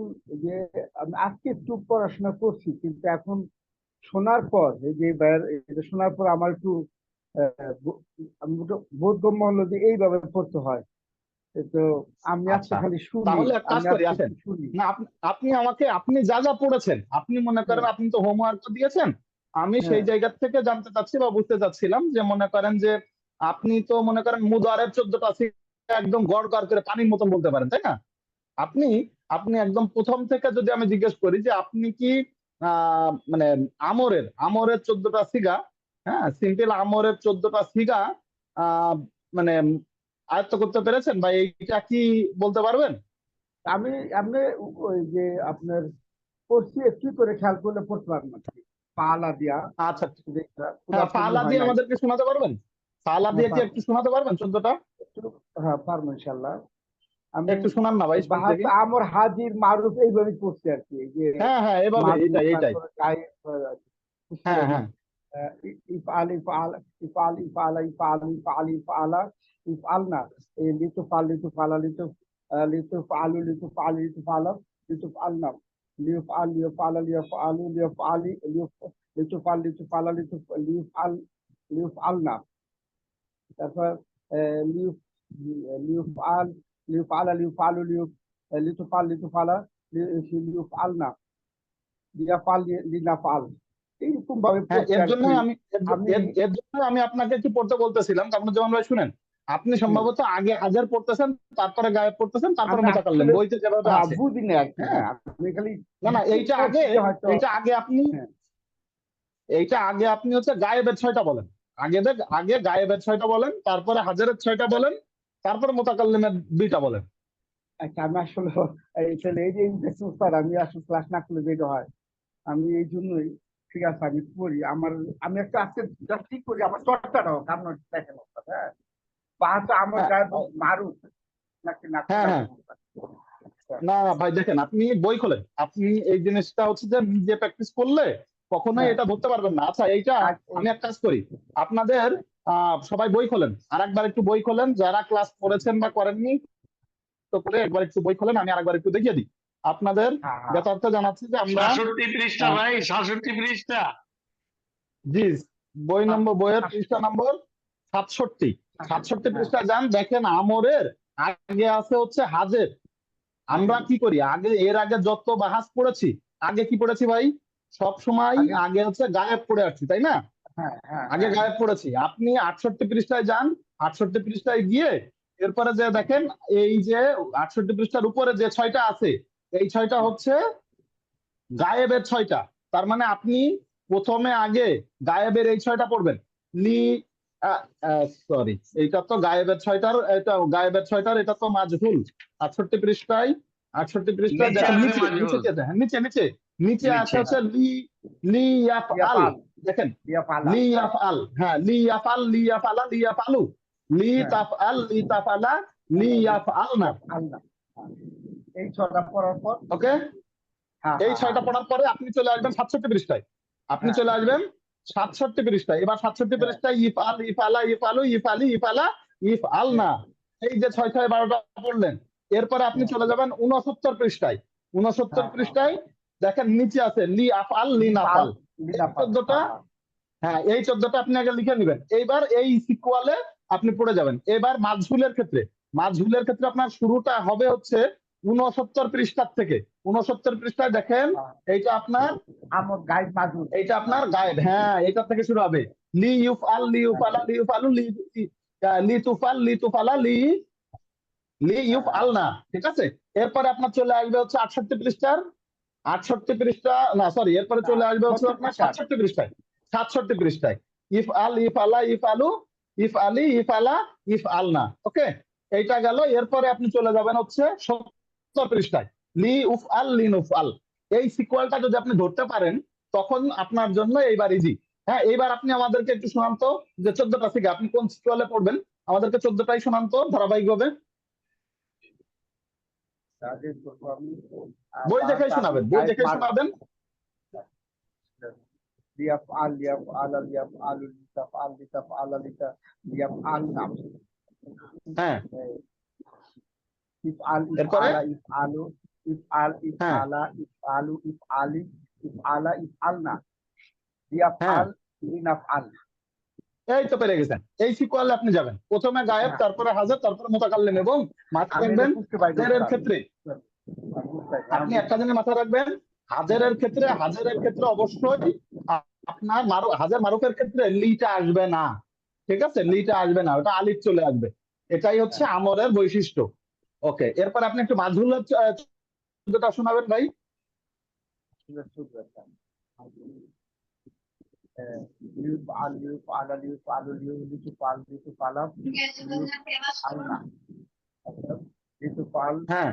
যে আমি আজকে একটু পড়াশোনা করছি, কিন্তু এখন শোনার পর এই যে এটা শোনার পর আমার একটু আমি একটু বোধগম্য হলো যে এইভাবে পড়তে হয়। তো আমি আজকে আচ্ছা খালি শুনি, তাহলে এক কাজ আমি করি, আজকে আসেন একটু শুনি। না আপনি আমাকে আপনি যা যা পড়েছেন, আপনি মনে করেন হ্যাঁ আপনি তো হোমওয়ার্ক দিয়েছেন, আমি সেই হ্যাঁ জায়গা থেকে জানতে চাচ্ছি বা বুঝতে চাচ্ছিলাম যে মনে করেন যে আপনি তো মনে করেন মুদারের 14টা একদম গড় গড় করে পানির মতন বলতে পারেন, তাই না? আপনি আপনি একদম প্রথম থেকে যদি আমি জিজ্ঞেস করি যে আপনি কি মানে আমরের 14টা সিগা, হ্যাঁ সিম্পল আমরের 14টা সিগা আহ মানে আয়ত্ত করতে পেরেছেন বা এইটা কি বলতে পারবেন? আমি আপনি ওই যে আপনার পড়ছি একটু করে খেয়াল করলে পড়তে পারবেন না। পালা দিয়া আচ্ছা, হ্যাঁ পুরাপুরি ফালা হয় দিয়ে নাই। আমাদেরকে শোনাতে পারবেন? ফালা হ্যাঁ দিয়ে কি একটু শোনাতে পারবেন 14টা? একটু, হ্যাঁ পারবো ইনশাল্লাহ। আমি একটু শোনান না ভাই, শুনি দেখি। আমর হাজির মারুফ এইভাবে করছি আর কি, এই যে হ্যাঁ হ্যাঁ, এভাবে, মারুফ এইটাই। তারপরে গায়ে হ্যাঁ হ্যাঁ, ইফআল ইফআল ইফআল ইফআল ইফআল ইফআল ইফআলা ইফআলনা, এই লিতুফআল লিতুফআলা লিতুফআলু লিতুফআল লিতুফআলা লিতুফআলনা লিউফআল লিউফআলা লিউফআলু লিউফআলি লিতুফআল লিতুফআলা লিউফআল লিউফআলনা। তারপর লিউফ লিউফআল লিউফআলা লিউফআলু লিতুফআল লিতুফআলা লিউফআলনা লিয়াফআল লিনাফআল। এইরকম ভাবে হ্যাঁ পড়ছে এর আর কি। জন্যই আমি আমি এর জন্য আমি আপনাকে একটু পড়তে বলতেছিলাম। কারণ যেমন ভাই শুনেন, আপনি হুম, সম্ভবত আগে হাজার পড়তেছেন, তারপরে গায়েব পড়তেছেন, তারপরে আমি মোতাকাল্লিম আসলে বইতে যেভাবে আছে। বুঝি না আর কি। হ্যাঁ, হ্যাঁ আমি খালি না না, এইটা আগে, পড়ছি হয়তো। এইটা আগে আপনি হ্যাঁ এইটা আগে আপনি হচ্ছে গায়েবের 6টা বলেন। আগে গায়েবের 6টা বলেন, তারপরে হাজারের 6টা বলেন, তারপরে মোতাকাল্লিমের 2টা বলেন। আচ্ছা, আমি আসলে এই যে ইনফেকশন স্যার, আমি আসলে ক্লাস না করলে যেটা হয়, আমি এই জন্যই ঠিক আছে আমি পড়ি। আমি একটা আজকে জাস্ট ঠিক করি আমার চর্চাটা হোক। আপনার দেখেন ওস্তাদ, হ্যাঁ বাহাতে আমার হ্যাঁ গায়ে মারুক নাকি না হ্যাঁ হ্যাঁ, না ভাই দেখেন, আপনি বই খোলেন, আপনি এই জিনিসটা হচ্ছে যে নিজে প্র্যাকটিস করলে কখনোই হ্যাঁ এটা ধরতে পারবেন না। আচ্ছা এইটা আমি এক কাজ করি, আপনাদের সবাই বই খোলেন, আর একবার একটু বই খোলেন, যারা ক্লাস করেছেন বা করেননি তো করে একবার একটু বই খোলেন, আমি আরেকবার একটু দেখিয়ে দিই আপনাদের। হ্যাঁ হ্যাঁ যথার্থ জানাচ্ছি যে আমরা 66 পৃষ্ঠা আহ, ভাই, 66 পৃষ্ঠা। জি বইয়ের হ্যাঁ পৃষ্ঠা নম্বর 67। 67 হ্যাঁ পৃষ্ঠা যান, দেখেন আমরের আগে আছে হচ্ছে হাজের, আমরা কি করি আগে, এর আগে যত বাহাস পড়েছি, আগে কি পড়েছি ভাই? সব সময় আগে- আগে হচ্ছে গায়েব পড়ে আসছি, তাই না? হ্যাঁ হ্যাঁ আগে হ্যাঁ। গায়েব পড়েছি। আপনি 68 পৃষ্ঠায় যান, 68 পৃষ্ঠায় গিয়ে এরপরে যে দেখেন এই যে 68 পৃষ্ঠার উপরে যে 6টা আছে, এই 6টা হচ্ছে গায়েবের 6টা। তার মানে আপনি প্রথমে আগে গায়েবের এই 6টা পড়বেন। লি সরি, এইটা তো গায়েবের 6টার, এটা গায়েবের 6টার, এটা তো মাজহুল। 68 পৃষ্ঠায়, 68 পৃষ্ঠায় নিচে দেখেন আছে নিচে, মাজহুল। নিচে কি আছে? হ্যাঁ, নিচে নিচে নিচে আছে নিচে। হচ্ছে লি, লি ইয়াফআল। ইয়াফাল, দেখেন ইয়াফালা। লি ইয়াফআল, হ্যাঁ লি ইয়াফআল, লি ইয়াফআলা, লি ইয়াফআলু, লি হ্যাঁ। তাফআল, লি তাফআলা, লি ইয়াফআলনা। আল্লাহ। এই 6টা পড়ার পর ওকে, হ্যাঁ এই হ্যাঁ, 6টা পড়ার পরে আপনি চলে আসবেন 67 পৃষ্ঠায়। আপনি হ্যাঁ। চলে আসবেন 67 পৃষ্ঠায়। এবার 67 হ্যাঁ। পৃষ্ঠায় ইফআল, ইফআলা, ইফআলু, ইফআলি, ইফআলা, ইফআলনা, এই যে 6 6 12টা পড়লেন। এরপরে আপনি হ্যাঁ। চলে যাবেন 69 পৃষ্ঠায়। 69 হ্যাঁ। পৃষ্ঠায় দেখেন নিচে আছে লি আফআল, লি লিপাল, নাফাল। এই লিনাফাল। 14টা, হ্যাঁ এই 14টা আপনি আগে লিখে নেবেন। এইবার এই সিকুয়ালে আপনি পড়ে যাবেন। এবার মাজহুলের ক্ষেত্রে, মাজহুলের ক্ষেত্রে আপনার শুরুটা হবে হচ্ছে 69 পৃষ্ঠার থেকে। 69 পৃষ্ঠায় দেখেন এইটা আপনার, আমর গাইড মাজুল। এইটা আপনার গায়েব, হ্যাঁ এটা থেকে শুরু হবে। লি ইউফআল, লি ইউফআলা, লি ইউফআলু, লি লি তুফাল, লি তুফালা, লি লি ইউফআলনা। ঠিক আছে, এরপরে আপনার চলে আসবে হচ্ছে 68 পৃষ্ঠার, 68 পৃষ্ঠা না সরি, এরপরে চলে আসবে হচ্ছে আপনার 67 পৃষ্ঠায়। 67 পৃষ্ঠায় ইফ আল, ইফ আলা, ইফ আলু, ইফ আলি, ইফ আলা, ইফ আলনা। ওকে, এইটা গেল। এরপরে আপনি চলে যাবেন হচ্ছে 70 পৃষ্ঠায় লি উফ আল, লি নুফ আল। এই সিকুয়ালটা যদি আপনি ধরতে পারেন তখন আপনার জন্য এইবার ইজি। হ্যাঁ, এইবার আপনি আমাদেরকে একটু শোনান তো যে 14টা থেকে আপনি কোন সিকুয়ালে পড়বেন, আমাদেরকে 14টাই শোনান তো ধারাবাহিকভাবে। তাদের করবো আমি। বই দেখে শোনাবেন, বই দেখে শোনাবেন। লিয়াফআল, লিয়াফআল, লিয়াফআল, লিতাফআল, লিতাফআল, লিয়াফআলনা। হ্যাঁ, ইফআল, এরপরে? ইফআলা, ইফআলু, ইফআল, হ্যাঁ ইফআলা, ইফআলু, ইফআলি, ইফআলা, ইফআলনা, হ্যাঁ, লিয়াফআল, লিনাফআল। এই তো পেরে গেছেন। এই সিকুয়ালে আপনি যাবেন, প্রথমে গায়েব, হ্যাঁ। তারপরে হাজার, তারপরে মুতাকাল্লিম, এবং মাথায় আমি এটা রাখবেন বুঝতে পারি হাজারের ক্ষেত্রে, আপনি একটা জিনিস মাথায় রাখবেন, হাজারের ক্ষেত্রে, হাজারের ক্ষেত্রে অবশ্যই আপনার হাজার মারুফের ক্ষেত্রে লিটা আসবে না। ঠিক আছে, লিটা আসবে না, ওটা আলিফ চলে আসবে। এটাই হচ্ছে আমরের বৈশিষ্ট্য। ওকে, এরপর আপনি একটু মাজহুলের যেটা শোনাবেন ভাই। লিউফআল, লিউফআলা, লিউফআলু, লিতুফআল, লিতুফআলা, লিউফআলনা। লিতুফআল, হ্যাঁ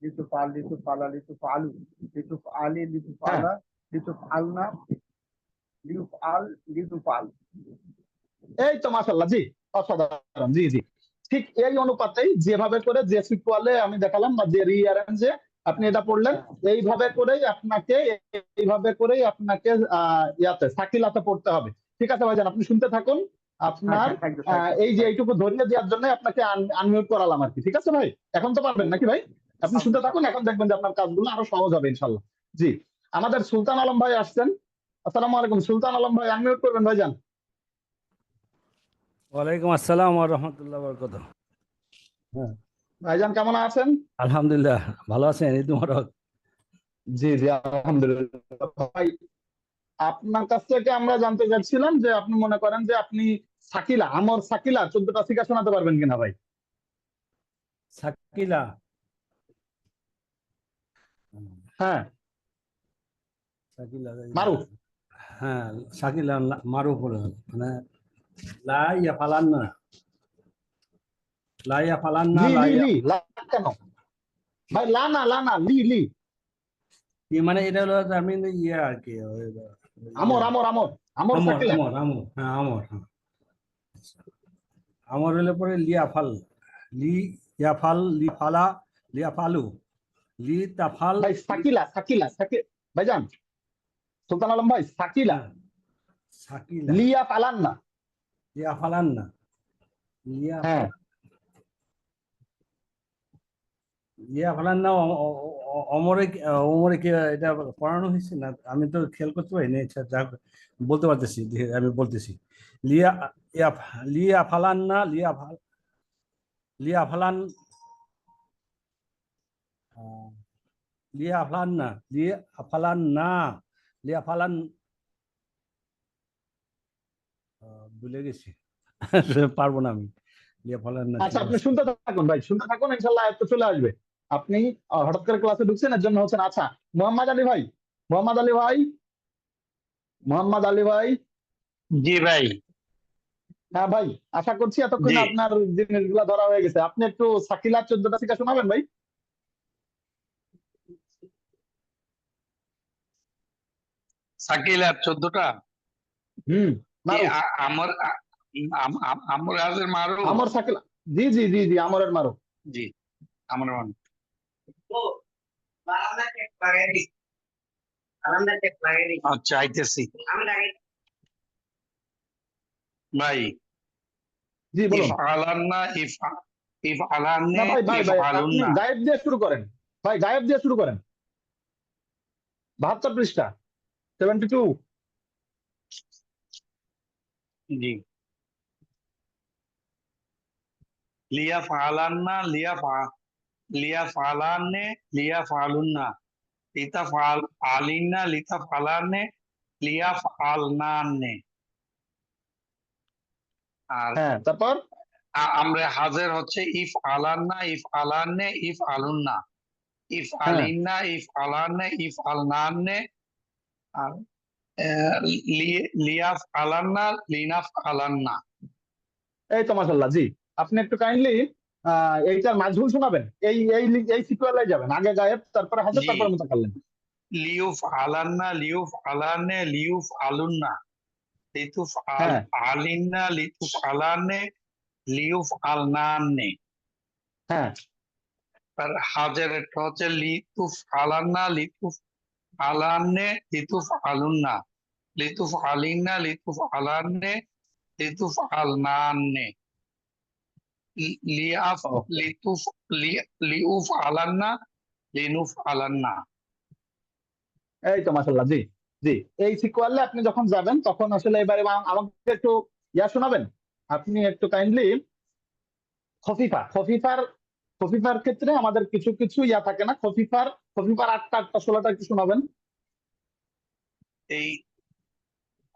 লিতুফআল, লিতুফআলা, লিতুফআলু, লিতুফআলি, লিতুফআলা, লিতুফআলনা, লিউফআল, লিতুফআল। এই তো মাশাআল্লাহ, জি অসাধারণ, জি জি। ঠিক এই অনুপাতেই যেভাবে করে যে সিকুয়ালে আমি দেখালাম বা যে রিঅ্যারেঞ্জে আপনি এটা পড়লেন, এইভাবে করেই আপনাকে, এইভাবে করেই আপনাকে ইয়াতে সাকিলাতে পড়তে হবে। ঠিক আছে ভাইজান, আপনি শুনতে থাকুন। আপনার এই যে এইটুকু ধরিয়ে দেওয়ার জন্য আপনাকে আনমিউট করালাম আর কি। ঠিক আছে ভাই, এখন তো পারবেন নাকি ভাই? আপনি শুনতে থাকুন, এখন দেখবেন যে আপনার কাজগুলো আরো সহজ হবে ইনশাল্লাহ। জি, আমাদের সুলতান আলম ভাই আসছেন। আসসালামু আলাইকুম, সুলতান আলম ভাই আনমিউট করবেন ভাইজান। ওয়ালাইকুম আসসালাম ওয়া রাহমাতুল্লাহি ওয়া বারাকাতুহু। ভাইজান কেমন আছেন? আলহামদুলিল্লাহ, ভালো আছেন? ঈদ মুবারক। জি জি আলহামদুলিল্লাহ। ভাই, আপনার কাছ থেকে আমরা জানতে চাচ্ছিলাম যে আপনি মনে করেন যে আপনি সাকিলা, আমর সাকিলা 14টা সিকা শোনাতে পারবেন কিনা ভাই? সাকিলা, হ্যাঁ সাকিলা, মারুফ। হ্যাঁ সাকিলা মারুফ হলো, মানে লা ইয়াফালান্না, লা ইয়াফালান্না, লি লা লি লি লা কেন ভাই? লা না, লা না, লি লি। মানে এটা হলো আমি ইয়ে আর কি, আমর আমর আমর আমর আমর সাকিলা। আমর আমর হ্যাঁ আমর, হ্যাঁ আমর হলে পরে লিয়াফাল, লি ইয়াফাল, লিফালা, লিয়াফালু, লি তাফাল, ভাই সাকিলা, সাকিলা ভাইজান, সুলতান আলম ভাই সাকিলা, সাকিলা, লিয়া পালান না। লিয়াফালান্না, লিয়া হ্যাঁ লিয়াফালান্না। অমরে অমরে কি এটা পড়ানো হয়েছে না? আমি তো খেয়াল করতে পারিনি। আচ্ছা, যাক বলতে পারতেছি, আমি বলতেছি লিয়া লিয়াফালান্না, লিয়াফালান, আহ, লিয়া আফলান না, লিয়া আফালান না, লিয়া ফালান, ভুলে গেছি। পারবো না আমি। লিয়া ফালান না, আচ্ছা ঠিক আপনি আছে। শুনতে থাকুন ভাই, শুনতে থাকুন, ইনশাল্লাহ আয়ত্ত চলে আসবে। আপনি হঠাৎ করে ক্লাসে ঢুকছেন, এর জন্য হচ্ছেন। আচ্ছা, মোহাম্মদ আলী ভাই, মোহাম্মদ আলী ভাই, মোহাম্মদ আলী ভাই। জি ভাই। হ্যাঁ ভাই, আশা করছি জি। এতক্ষণ আপনার জিনিসগুলো ধরা হয়ে গেছে। আপনি একটু সাকিলা 14টা থেকে শোনাবেন ভাই। সাকিলার 14টা হুম, কি মারুফ। আমর আমর রাজের মারু। আমর সাকিলা। জি জি জি জি, আমরের মারুফ। জি, আমর মারু। আচ্ছা, আইতেছি ভাই। জি বলুন। ইফআলান্না না ইফআলান্নে ভাই ভাই ভাই, আপনি ইফআলুন্না। গায়েব দিয়ে শুরু করেন। ভাই গায়েব দিয়ে শুরু করেন। 72 পৃষ্ঠা, 72। জি। লিয়াফআলান্না লিয়াফআলান্নে লিয়াফআলুন্না, লিতাফআলিন্না লিতাফআলান্নে লিয়াফআলনান্নে। আর হ্যাঁ, তারপর আমরা হাজের হচ্ছে ইফ আলান্না ইফ আলান্নে ইফ আলুন্না, ইফ হ্যাঁ, আলিন্না ইফ আলান্নে ইফ আলনান্নে। আর লিয়াফ আলান্না লিনাফ আলান্না। এই তো মাশাআল্লাহ। জি, আপনি একটু কাইন্ডলি এইটার মাঝহুল শোনাবেন। এই সিকুয়েলে যাবেন, আগে গায়েব, তারপরে হাজার, জি। তারপরে মুতাকাল্লিম। লিউফ আলান্না লিউফ আলান্নে লিউফ আলুন্না, লিতুফ হ্যাঁ আলিন্না লিতুফ আলান্নে লিউফ আলনান্নে। হ্যাঁ আর হাজের একটা হচ্ছে লিতুফ আলান্না লিতুফ আলান্নে লিতুফ আলুন্না, লিতুফ আলিন্না লিতুফ আলান্নে লিতুফ আলনান্নে। লিআফ ওকে। লিতুফ লিউফ আলান্না লিনুফ আলান্না। এই তো মাশাআল্লাহ। জি জি, এই সিকুয়েলে আপনি যখন যাবেন তখন আসলে এবারে আমাকে একটু শোনাবেন। আপনি একটু কাইন্ডলি খফিফার ক্ষেত্রে আমাদের কিছু কিছু থাকে না। খফিফার 8টা 16টা একটু শোনাবেন। এই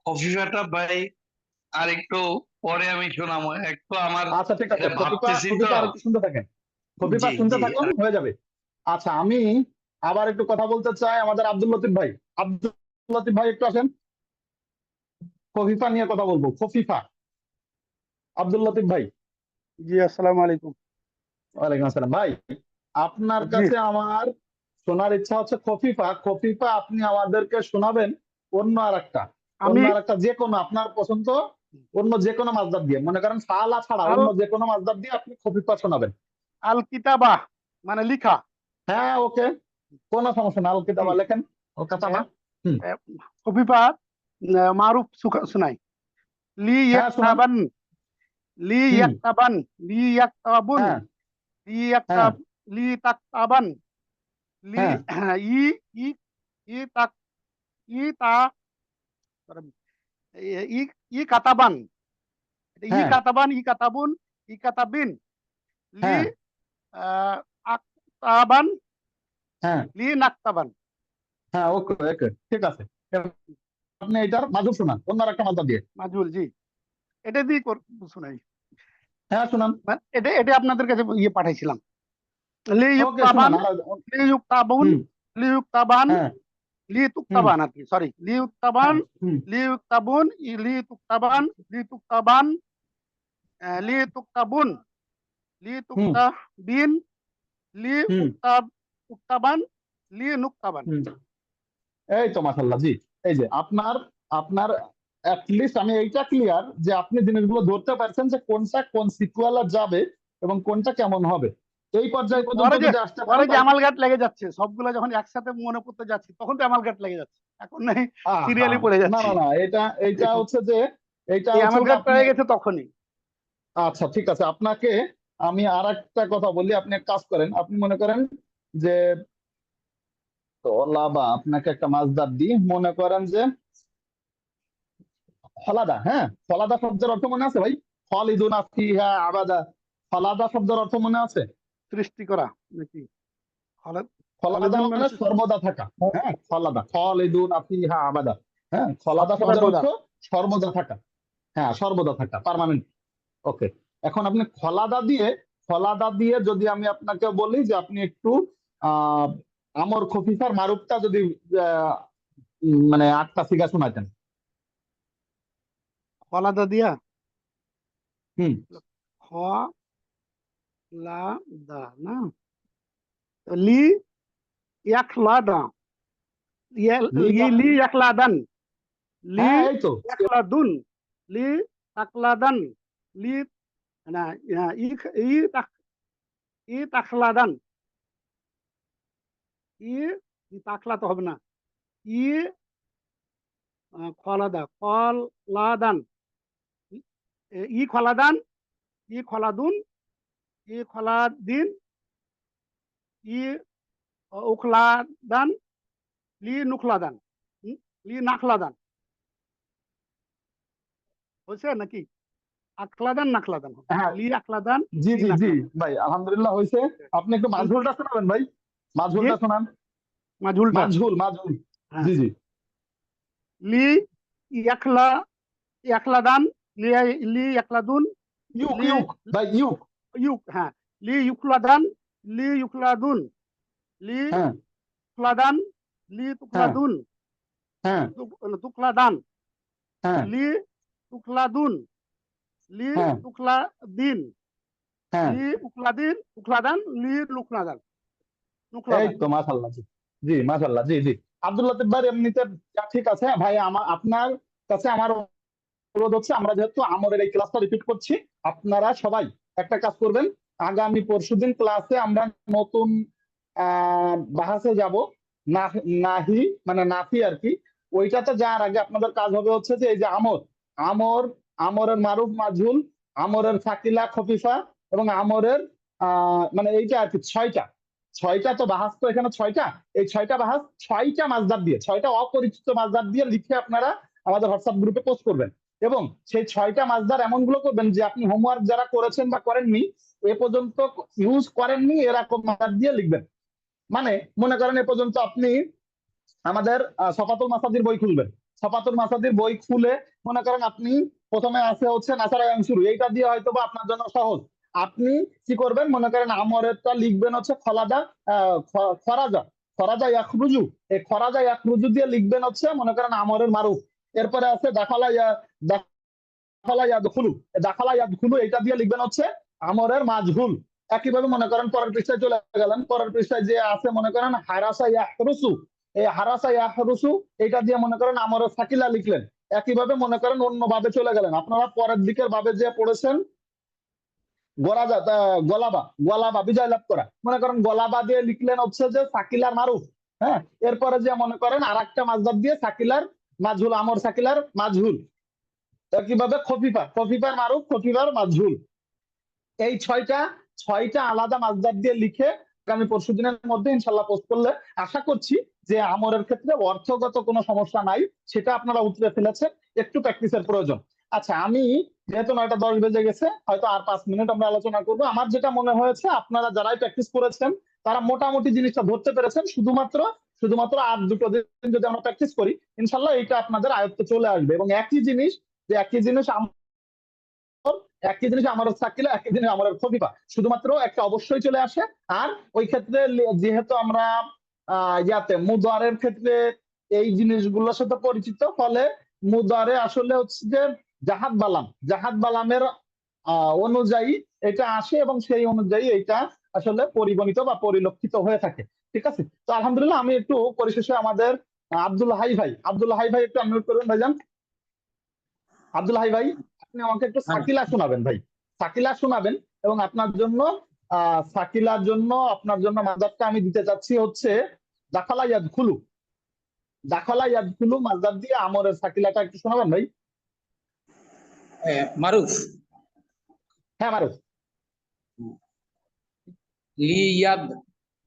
খফিফাটা ভাই আর একটু পরে আমি শোনাবো, একটু আমার আচ্ছা ঠিক আছে, এটা ভাবতেছি তো। খফিফা আর একটু শুনতে থাকেন। খফিফা জি শুনতে জি। থাকুন, হয়ে যাবে। আচ্ছা, আমি আবার একটু কথা বলতে চাই আমাদের আব্দুল লতিফ ভাই। আব্দুল লতিফ ভাই একটু আসেন, খফিফা নিয়ে কথা বলবো। খফিফা, আব্দুল লতিফ ভাই। জি, আসসালামু আলাইকুম। ওয়ালাইকুম আসসালাম ভাই। আপনার জি, কাছে আমার শোনার ইচ্ছা হচ্ছে খফিফা আপনি আমাদেরকে শোনাবেন অন্য আরেকটা, আমি যে কোনো আপনার পছন্দ, অন্য যে কোনো মাসদার দিয়ে, মনে করেন ফালা ছাড়া আল অন্য যে কোনো মাসদার দিয়ে আপনি খফিফা শোনাবেন। আল কিতাবা মানে লিখা। হ্যাঁ ওকে, কোনো সমস্যা না, আল জি, কিতাবা লেখেন, ও কাতাবা। হুম, খফিফা মারুফ সুনাই। লি হ্যাঁ শোনান। ইয়াকতাবান, লি হুম, ইয়াকতাবান, লি ইয়াকতাবুন, হ্যাঁ লি হ্যাঁ ইয়াকতাব, লি তাকতাবান, লি হ্যাঁ ই ই ই তাক ই তা ই ই কাতাবান, ই হ্যাঁ কাতাবান, ই কাতাবুন, ই কাতাবিন, লি হ্যাঁ আকতাবান, হ্যাঁ লি নাকতাবান। হ্যাঁ ওকে ওকে, ঠিক আছে। আপনি এটার মাঝুর শোনান অন্য একটা মাসদার দিয়ে। মাজুল, জি, এটা দিয়ে শুনাই। হ্যাঁ শোনান। মানে এটা এটা আপনাদের কাছে পাঠাইছিলাম। ওকে লিয়ুক্তাবান, শোনান। লিয়ুক্তাবুন, হুম, লিয়ুক্তাবান, হ্যাঁ হুম লিতুক্তাবান আর কি, সরি, লিয়ুক্তাবান, হ্যাঁ হুম লিয়ুক্তাবুন, লিতুক্তাবান, লিতুক্তাবান, লিতুক্তাবুন, হুম লিতুক্তাবিন, হুম উক্তাবান, লিনুক্তাবান। হুম এই তো মাশাআল্লাহ। জি, এই যে আপনার আপনার লিস্ট আমি এইটা ক্লিয়ার যে আপনি জিনিসগুলো ধরতে পারছেন যে কোনটা কোন সিকুয়েলে যাবে এবং কোনটা কেমন হবে। এই পর্যায়ে পর্যন্ত পরে যে যদি আসতে পরে পারেন যে আমালঘাট লেগে যাচ্ছে, সবগুলো যখন একসাথে মনে পড়তে যাচ্ছি তখন তো আমালঘাট লেগে যাচ্ছে, এখন নাই আহা, সিরিয়ালি পড়ে না যাচ্ছি। না না, এইটা হচ্ছে যে এইটা এই হচ্ছে আমালঘাটটা আপনি। হয়ে গেছে তখনই। আচ্ছা ঠিক আছে, আপনাকে আমি আর একটা কথা বলি। আপনি এক কাজ করেন, আপনি মনে করেন যে লাবা, আপনাকে একটা মাছদার দিই, মনে করেন যে ফলাদা। হ্যাঁ, ফলাদা শব্দের অর্থ মনে আছে ভাই? খালিদুনা ফিহা আবাদা, ফলাদা শব্দের অর্থ মনে আছে? সৃষ্টি করা নাকি? খালেদ খলাদা খালেদুন মানে সর্বদা থাকা। হ্যাঁ, খলাদা, খালিদুন ফিহা আবাদা। হ্যাঁ, খলাদা শব্দের সর্বদা। অর্থ সর্বদা থাকা। হ্যাঁ, সর্বদা থাকা, পার্মানেন্ট। ওকে, এখন আপনি খলাদা দিয়ে যদি আমি আপনাকে বলি যে আপনি একটু আহ আমর খফিফার মারুফটা যদি মানে 8টা সিগা শোনাতেন। খলাদা দিয়া হুম। খ লা দা না লি ইয়াখলাদা লি ইয়াখলাদান লি হ্যাঁ, এই তো। ইয়াখলাদুন লি তাকলাদান লি না ই ই তাক- ই তাখলাদান ই ই তাখলা তো হবে না ই খলাদা খলাদান ই খলাদান ই খলাদুন ই খলাদিন ই উখলাদান লি নুখলাদান লি নাখলাদান হয়েছে নাকি আখলাদান নাখলাদান হ্যাঁ, লি আখলাদান জি লি জি জি নাখলাদান ভাই, আলহামদুলিল্লাহ হয়েছে। আপনি একটু মাঝহুলটা শোনাবেন ভাই, জি মাঝহুলটা শোনান। মাজহুলটা মাঝহুল। হ্যাঁ জি জি। লি ইয়াখলা ইয়াখলাদান লি লি ইয়াখলাদুন ইউক লি ইউক ভাই, ইউক। ইউক হ্যাঁ লি ইউখলাদান লি ইউখলাদুন লি হ্যাঁ তুখলাদান লি হ্যাঁ তুখলাদুন হ্যাঁ তুখলাদান হ্যাঁ লি তুখলাদুন লি হ্যাঁ তুখলাদিন হ্যাঁ। লি উখলাদিন উখলাদান লি লুকনাদান এই নুখলাদান তো, মাশাআল্লাহ। জি জি, মাশাআল্লাহ। জি জি, আব্দুল লতিফ ভাই এমনিতে যা ঠিক আছে ভাই। আপনার কাছে আমার অনুরোধ হচ্ছে, আমরা যেহেতু আমরের এই ক্লাসটা রিপিট করছি, আপনারা সবাই একটা কাজ করবেন। আগামী পরশুদিন ক্লাসে আমরা নতুন বাহাসে যাব, নাহি মানে নাফি আর কি। ওইটাতে যাওয়ার আগে আপনাদের কাজ হবে হচ্ছে যে এই যে আমর আমরের মারুফ মাজহুল, আমরের সাকিলা খফিফা এবং আমরের মানে এইটা আর কি, ছয়টা তো বাহাস, তো এখানে ছয়টা, এই ছয়টা বাহাস 6টা মাজদার দিয়ে, 6টা অপরিচিত মাজদার দিয়ে লিখে আপনারা আমাদের হোয়াটসঅ্যাপ গ্রুপে পোস্ট করবেন। এবং সেই 6টা মাজদার এমন গুলো করবেন যে আপনি হোমওয়ার্ক যারা করেছেন বা করেননি, এ পর্যন্ত ইউজ করেননি, এরকম মাজদার দিয়ে লিখবেন। মানে মনে করেন এ পর্যন্ত আপনি আমাদের সফাতুল মাসাদির বই খুলবেন, সফাতুল মাসাদির বই খুলে মনে করেন আপনি প্রথমে আছে হচ্ছে নাসারা শুরু, এইটা দিয়ে হয়তো বা আপনার জন্য সহজ। আপনি কি করবেন, মনে করেন আমরেরটা লিখবেন হচ্ছে খলাদা খরাজা খরাজা ইয়াখরুজু, এই খরাজা ইয়াখরুজু দিয়ে লিখবেন হচ্ছে মনে করেন আমরের মারুফ। এরপরে আছে দাখালা ইয়াদখুলু, দাখালা ইয়াদখুলু এটা দিয়ে লিখবেন হচ্ছে আমরের মাজহুল। একইভাবে মনে করেন পরের পৃষ্ঠায় চলে গেলেন, পরের পৃষ্ঠায় যে আছে মনে করেন হারাসা ইয়াহরুসু, এই হারাসা ইয়াহরুসু এটা দিয়ে মনে করেন আমরের সাকিলা লিখলেন। একইভাবে মনে করেন অন্য ভাবে চলে গেলেন, আপনারা পরের দিকের ভাবে যে পড়েছেন গলাবা বিজয় লাভ করা, মনে করেন গলাবা দিয়ে লিখলেন হচ্ছে যে সাকিলার মারুফ। হ্যাঁ, এরপরে যে মনে করেন আর একটা মাজদার দিয়ে সাকিলার মাজহুল, আমর সাকিলার মাজহুল। কিভাবে খফিফার মারুফ, খফিফার মাজহুল। এই ছয়টা আলাদা মাজদার দিয়ে লিখে আগামী পরশুদিনের মধ্যে ইনশাল্লাহ পোস্ট করলে আশা করছি যে আমরের ক্ষেত্রে অর্থগত কোনো সমস্যা নাই, সেটা আপনারা উতরে ফেলেছেন। একটু প্র্যাকটিসের প্রয়োজন। আচ্ছা, আমি যেহেতু 9টা 10 বেজে গেছে, হয়তো আর 5 মিনিট আমরা আলোচনা করবো। আমার যেটা মনে হয়েছে আপনারা যারাই প্র্যাকটিস করেছেন তারা মোটামুটি জিনিসটা ধরতে পেরেছেন। শুধুমাত্র আর 2টো দিন যদি আমরা প্র্যাকটিস করি, ইনশাল্লাহ এইটা আপনাদের আয়ত্তে চলে আসবে। এবং একই জিনিস আমার সাকিলা, একই জিনিস আমার খফিফা, শুধুমাত্র একটা অবশ্যই চলে আসে। আর ওই ক্ষেত্রে যেহেতু আমরা মুদারের ক্ষেত্রে এই জিনিসগুলোর সাথে পরিচিত, ফলে মুদারে আসলে হচ্ছে যে জাহাদ বালামের অনুযায়ী এটা আসে এবং সেই অনুযায়ী এটা আসলে পরিগণিত বা পরিলক্ষিত হয়ে থাকে। ঠিক আছে, তো আলহামদুলিল্লাহ। আমি একটু পরিশেষে আমাদের আব্দুল্লাহ হাই ভাই একটু আনমিউট করবেন ভাইজান। আব্দুল হাই ভাই, আপনি আমাকে একটু সাকিলা শোনাবেন ভাই, সাকিলা শোনাবেন। এবং আপনার জন্য সাকিলার জন্য আপনার জন্য মাজারটা আমি দিতে চাচ্ছি হচ্ছে দাখালা ইয়াদখুলু মাজার দিয়ে আমরের সাকিলাটা একটু শোনাবেন ভাই। মারুফ হ্যাঁ, মারুফ। লিয়াদ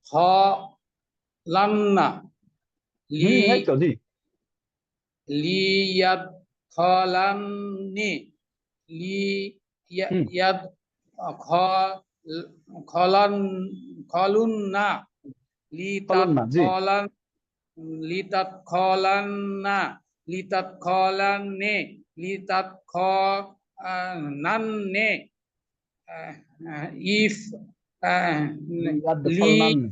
খলান্না এই তো, জি। লিয়াদ খলান্নি লিয়াদ খলান খলুন্না খলান্না, জি। লিতাদখলান্না, লিতাদখলান্নে, লিতাদখলান্নে, ইফ লি, ইয়াদখলনান্নে।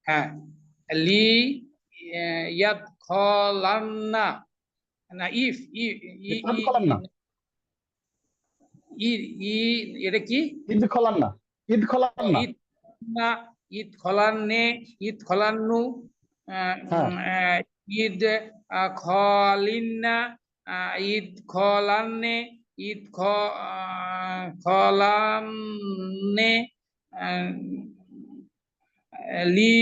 হ্যাঁ, লি ইয়াদখলান্না, না ইফ ই ই ই ইদখলান্না, ই ই এটা কি? ইদখলান্না, ইদখলান্না। ঈদ না, ঈদ খলান্নে, ঈদ খলান্নু, হ্যাঁ, ঈদ খলিন্না, ঈদ খলান্নে, ঈদ খলান্নে, আহ, লি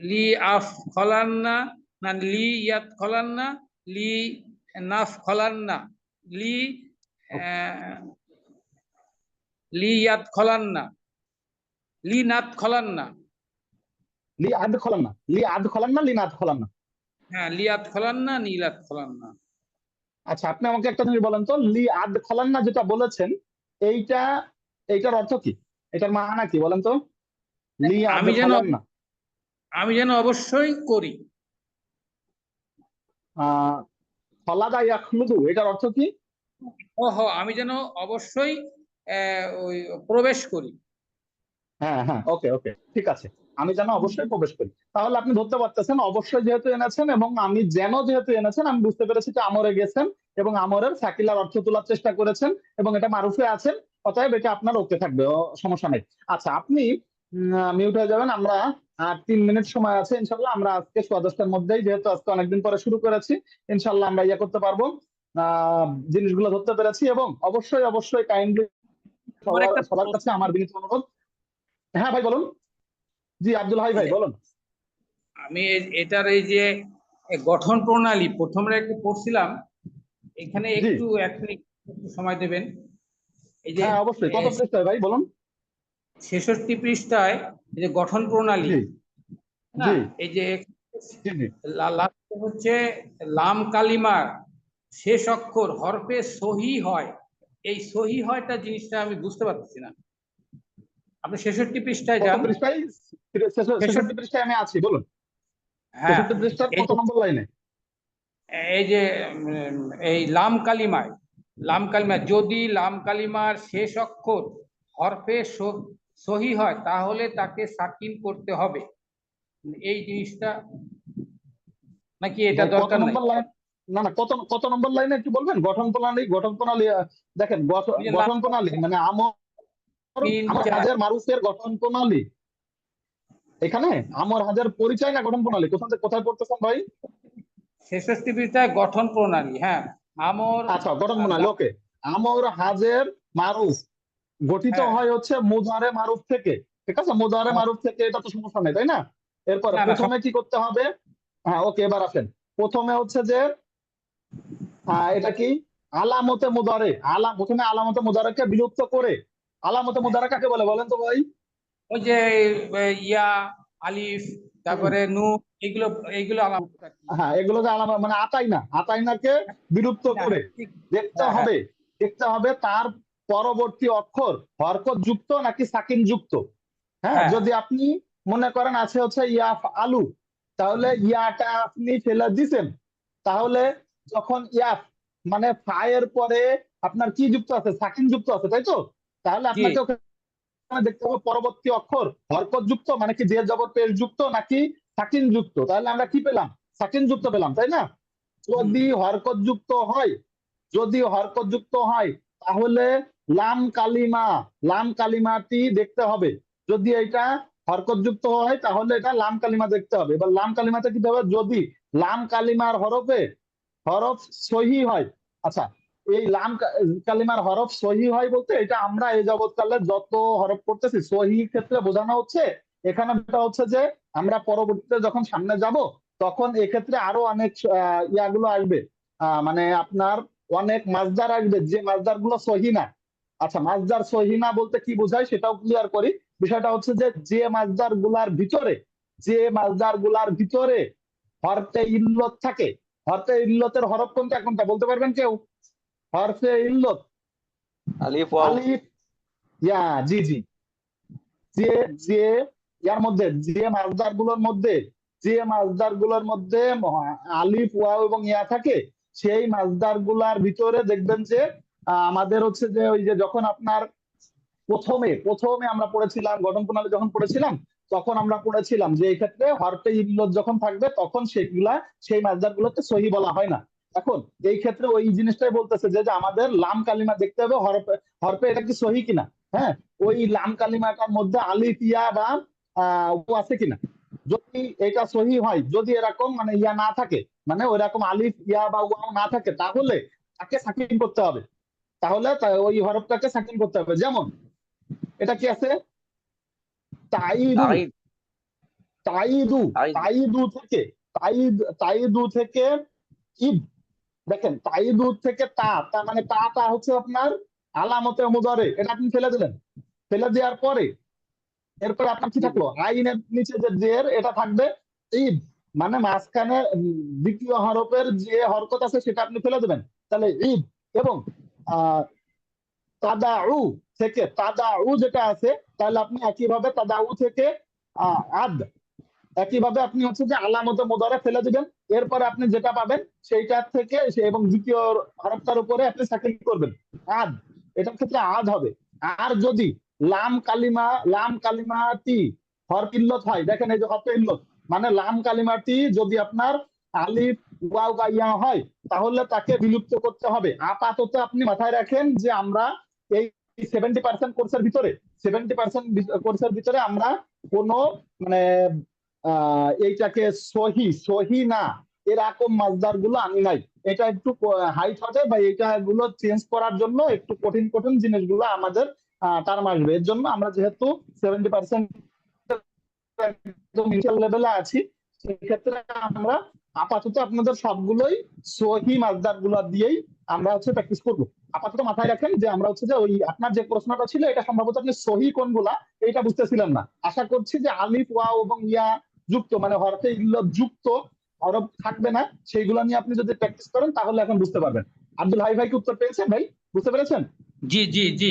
লি আফ খলান্না, না লি ইয়াত খলান্না, লি নাফ খলান্না, লি লি ইয়াত খলান্না, লি নাত খলান্না, লি আদখলান্না, লি আদখলান্না, লি নাদখলান্না। হ্যাঁ, লিয়াত খলান্না, নীলাত খলান্না। আচ্ছা, আপনি আমাকে একটা জিনিস বলেন তো, লি আদখলান্না যেটা বলেছেন, এইটা, এইটার অর্থ কি? এটার মানা কি বলেন তো? লি আদখলান্না, আমি যেন অবশ্যই করি। খলাদা ইয়াখলুদু, এটার অর্থ কি? ওহো, আমি যেন অবশ্যই ওই প্রবেশ করি। হ্যাঁ হ্যাঁ, ওকে ওকে, ঠিক আছে। আমি যেন অবশ্যই প্রবেশ করি, তাহলে আপনি ধরতে পারতেছেন অবশ্যই যেহেতু এনেছেন এবং আমি যেন যেহেতু এনেছেন, আমি বুঝতে পেরেছি যে আমরে গেছেন এবং আমরের সাকিলার অর্থ তোলার চেষ্টা করেছেন এবং এটা মারুফে আছেন, অতএব এটা আপনার ওকে থাকবে, সমস্যা নেই। আচ্ছা, আপনি মিউট হয়ে যাবেন। আমরা আর 3 মিনিট সময় আছে, ইনশাল্লাহ আমরা আজকে 10:15-টার মধ্যেই, যেহেতু আজকে অনেকদিন পরে শুরু করেছি, ইনশাল্লাহ আমরা করতে পারবো। জিনিসগুলো ধরতে পেরেছি এবং অবশ্যই অবশ্যই কাইন্ডলি আমার একটা সবার কাছে আমার বিনীত অনুরোধ। হ্যাঁ ভাই বলুন। জি আব্দুল হাই ভাই বলুন। আমি এটার এই যে গঠন প্রণালী প্রথমে একটু পড়ছিলাম, এখানে একটু একটু সময় দেবেন। এই যে হ্যাঁ অবশ্যই, কত পৃষ্ঠায় ভাই বলুন? 66 পৃষ্ঠায় এই যে গঠন প্রণালী, জি জি এই যে জি লাস্টে হচ্ছে লাম কালিমার শেষ অক্ষর হরফে সহি হয়, এই সহি হয়টা জিনিসটা আমি বুঝতে পারতেছি না। আপনি 66 পৃষ্ঠায় কত যান। পৃষ্ঠায়? 66 পৃষ্ঠায় আমি আছি, বলুন। হ্যাঁ, 66 পৃষ্ঠার কত নম্বর লাইনে? এই যে এই লাম কালিমায়, লাম কালিমায় যদি লাম কালিমার শেষ অক্ষর হরফে সহি হয় তাহলে তাকে সাকিন করতে হবে, এই জিনিসটা নাকি এটা ভাই কত দরকার নাই? নম্বর লাইন? না না, কত কত নম্বর লাইনে একটু বলবেন? গঠন প্রণালী, গঠন প্রণালী, দেখেন গঠন প্রণালী মানে আমর, হাজার মারুফের গঠন প্রণালী। এখানে আমর হাজার পরিচয় না গঠন প্রণালী, কোথায় পড়তেছেন ভাই? 66 পৃষ্ঠায় গঠন প্রণালী। হ্যাঁ, আমর, আচ্ছা, গঠন প্রণালী, ওকে। আমর হাজের মারুফ গঠিত হ্যাঁ, হয় হচ্ছে মুজারে মারুফ থেকে, ঠিক আছে? মুজারে মারুফ থেকে, এটা তো সমস্যা নেই, তাই না? এরপরে না, না, প্রথমে কি করতে হবে? হ্যাঁ ওকে, এবার আসেন। প্রথমে হচ্ছে যে এটা কি আলামতে মুদারে, প্রথমে আলামতে মুদারেকে বিলুপ্ত করে, আলামতে মুদারে কাকে বলে বলেন তো ভাই? ওই যে ইয়া, আলিফ, তারপরে নু, এগুলো এগুলো আলামত আর কি। হ্যাঁ, এগুলো যে আলামত মানে আতাইনাকে বিলুপ্ত করে দেখতে হ্যাঁ, হবে, তার পরবর্তী অক্ষর হরকত যুক্ত নাকি সাকিন যুক্ত। হ্যাঁ, হ্যাঁ, যদি আপনি মনে করেন আছে হচ্ছে ইয়াফ আলু, তাহলে ইয়াটা আপনি ফেলে দিছেন, তাহলে যখন ইয়াফ মানে ফায়ের পরে আপনার কি যুক্ত আছে? সাকিন যুক্ত আছে, তাই তো? তাহলে জি, আপনাকে ওখানে দেখতে হবে পরবর্তী অক্ষর হরকত যুক্ত মানে কি জের জবর পেশ যুক্ত নাকি সাকিন যুক্ত। তাহলে আমরা কি পেলাম? সাকিন যুক্ত পেলাম, তাই না? যদি হরকত যুক্ত হয়, তাহলে লাম কালিমাটি দেখতে হবে। যদি এটা হরকত যুক্ত হয় তাহলে এটা লাম কালিমা দেখতে হবে। এবার লাম কালিমাতে কি হবে? যদি লাম কালিমার হরফ সহি হয়। আচ্ছা, এই কালিমার হরফ সহি হয় বলতে এটা আমরা এই যাবৎকালে যত হরফ পড়তেছি সহি ক্ষেত্রে বোঝানো হচ্ছে। এখানে যেটা হচ্ছে যে আমরা পরবর্তীতে যখন সামনে যাব তখন এক্ষেত্রে আরো অনেক ইয়াগুলো আসবে, মানে আপনার অনেক মাসদার আসবে যে মাসদার গুলো সহি না। আচ্ছা, মাসদার সহি না বলতে কি বোঝায় সেটাও ক্লিয়ার করি। বিষয়টা হচ্ছে যে মাসদার গুলার ভিতরে হরফে ইল্লত থাকে। হরফে ইল্লতের হরফ কোনটা বলতে পারবেন কেউ? হরফে ইল্লত আলিফ ওয়াও। আলিফ, জি জি, যে যে ইয়ার মধ্যে যে মাসদার গুলোর মধ্যে আলিফ ওয়াও এবং ইয়া থাকে, সেই মাসদার গুলার ভিতরে দেখবেন যে আমাদের হচ্ছে যে ওই যে যখন আপনার প্রথমে আমরা পড়েছিলাম গঠন প্রণালী যখন পড়েছিলাম, তখন আমরা পড়েছিলাম যে এই ক্ষেত্রে হরফে ইল্লত যখন থাকবে তখন সেই মাসদার গুলোকে সহি বলা হয় না। এখন এই ক্ষেত্রে ওই জিনিসটাই বলতেছে যে যে আমাদের লাম কালিমা দেখতে হবে হরফে এটা কি সহি কিনা। হ্যাঁ, ওই লাম কালিমাটার মধ্যে আলিফ ইয়া বা ও আছে কিনা। যদি এটা সহি হয়, যদি এরকম মানে ইয়া না থাকে, মানে ওইরকম আলিফ ইয়া বা ওয়াও না থাকে, তাহলে তাকে সাকিন করতে হবে। ওই হরফটাকে সাকিন করতে হবে। যেমন এটা কি আছে, তাইদু তাইদ তাইদু তাইদ তাইদু থেকে তাইদু থেকে ইদ। দেখেন তাইদু থেকে তা মানে তা হচ্ছে আপনার আলামতে মুদারে, এটা আপনি ফেলে দিলেন। ফেলে দেওয়ার পরে এরপরে আপনার কি থাকলো, আইনের নিচে যে জের এটা থাকবে ঈদ, মানে মাঝখানে দ্বিতীয় হরফের যে হরকত আছে সেটা আপনি ফেলে দেবেন, তাহলে ঈদ। এবং আহ তাদাউ তাদাউ যেটা আছে, তাহলে আপনি একইভাবে তাদাউ থেকে আদ, একইভাবে আপনি হচ্ছে যে আলামতে মুদারে ফেলে দিবেন। এরপরে আপনি যেটা পাবেন সেইটার থেকে এবং দ্বিতীয় হরফটার উপরে আপনি সাকিন করবেন আদ, এটার ক্ষেত্রে আদ হবে। আর যদি লাম কালিমাটি হরফ ইল্লত হয়, দেখেন এই যে হরফ ইল্লত মানে লাম কালিমাটি যদি আপনার আলিফ ওয়াও বা ইয়া হয়, তাহলে তাকে বিলুপ্ত করতে হবে। আপাতত আপনি মাথায় রাখেন যে আমরা এই 70% কোর্সের ভিতরে আমরা কোনো মানে এইটাকে সহি না এরকম মাসদার গুলো আনি নাই। এটা একটু হাইট হবে বা এটা গুলো চেঞ্জ করার জন্য একটু কঠিন জিনিসগুলো আমাদের টার্ম আসবে। এর জন্য আমরা যেহেতু 70% একদম ইনিশিয়াল লেভেলে আছি, সেক্ষেত্রে আমরা আপাতত আপনাদের সবগুলোই সহি মাসদার গুলো দিয়েই আমরা হচ্ছে প্র্যাকটিস করবো। আপাতত মাথায় রাখেন যে আমরা হচ্ছে যে ওই আপনার যে প্রশ্নটা ছিল এটা সম্ভবত আপনি সহি কোনগুলা এইটা বুঝতেছিলেন না। আশা করছি যে আলিফ ওয়াও এবং ইয়া যুক্ত মানে হরফে ইল্লত যুক্ত হরফ থাকবে না, সেইগুলো নিয়ে আপনি যদি প্র্যাকটিস করেন তাহলে এখন বুঝতে পারবেন। আব্দুল হাই ভাই কি উত্তর পেয়েছেন ভাই? বুঝতে পেরেছেন? জি জি জি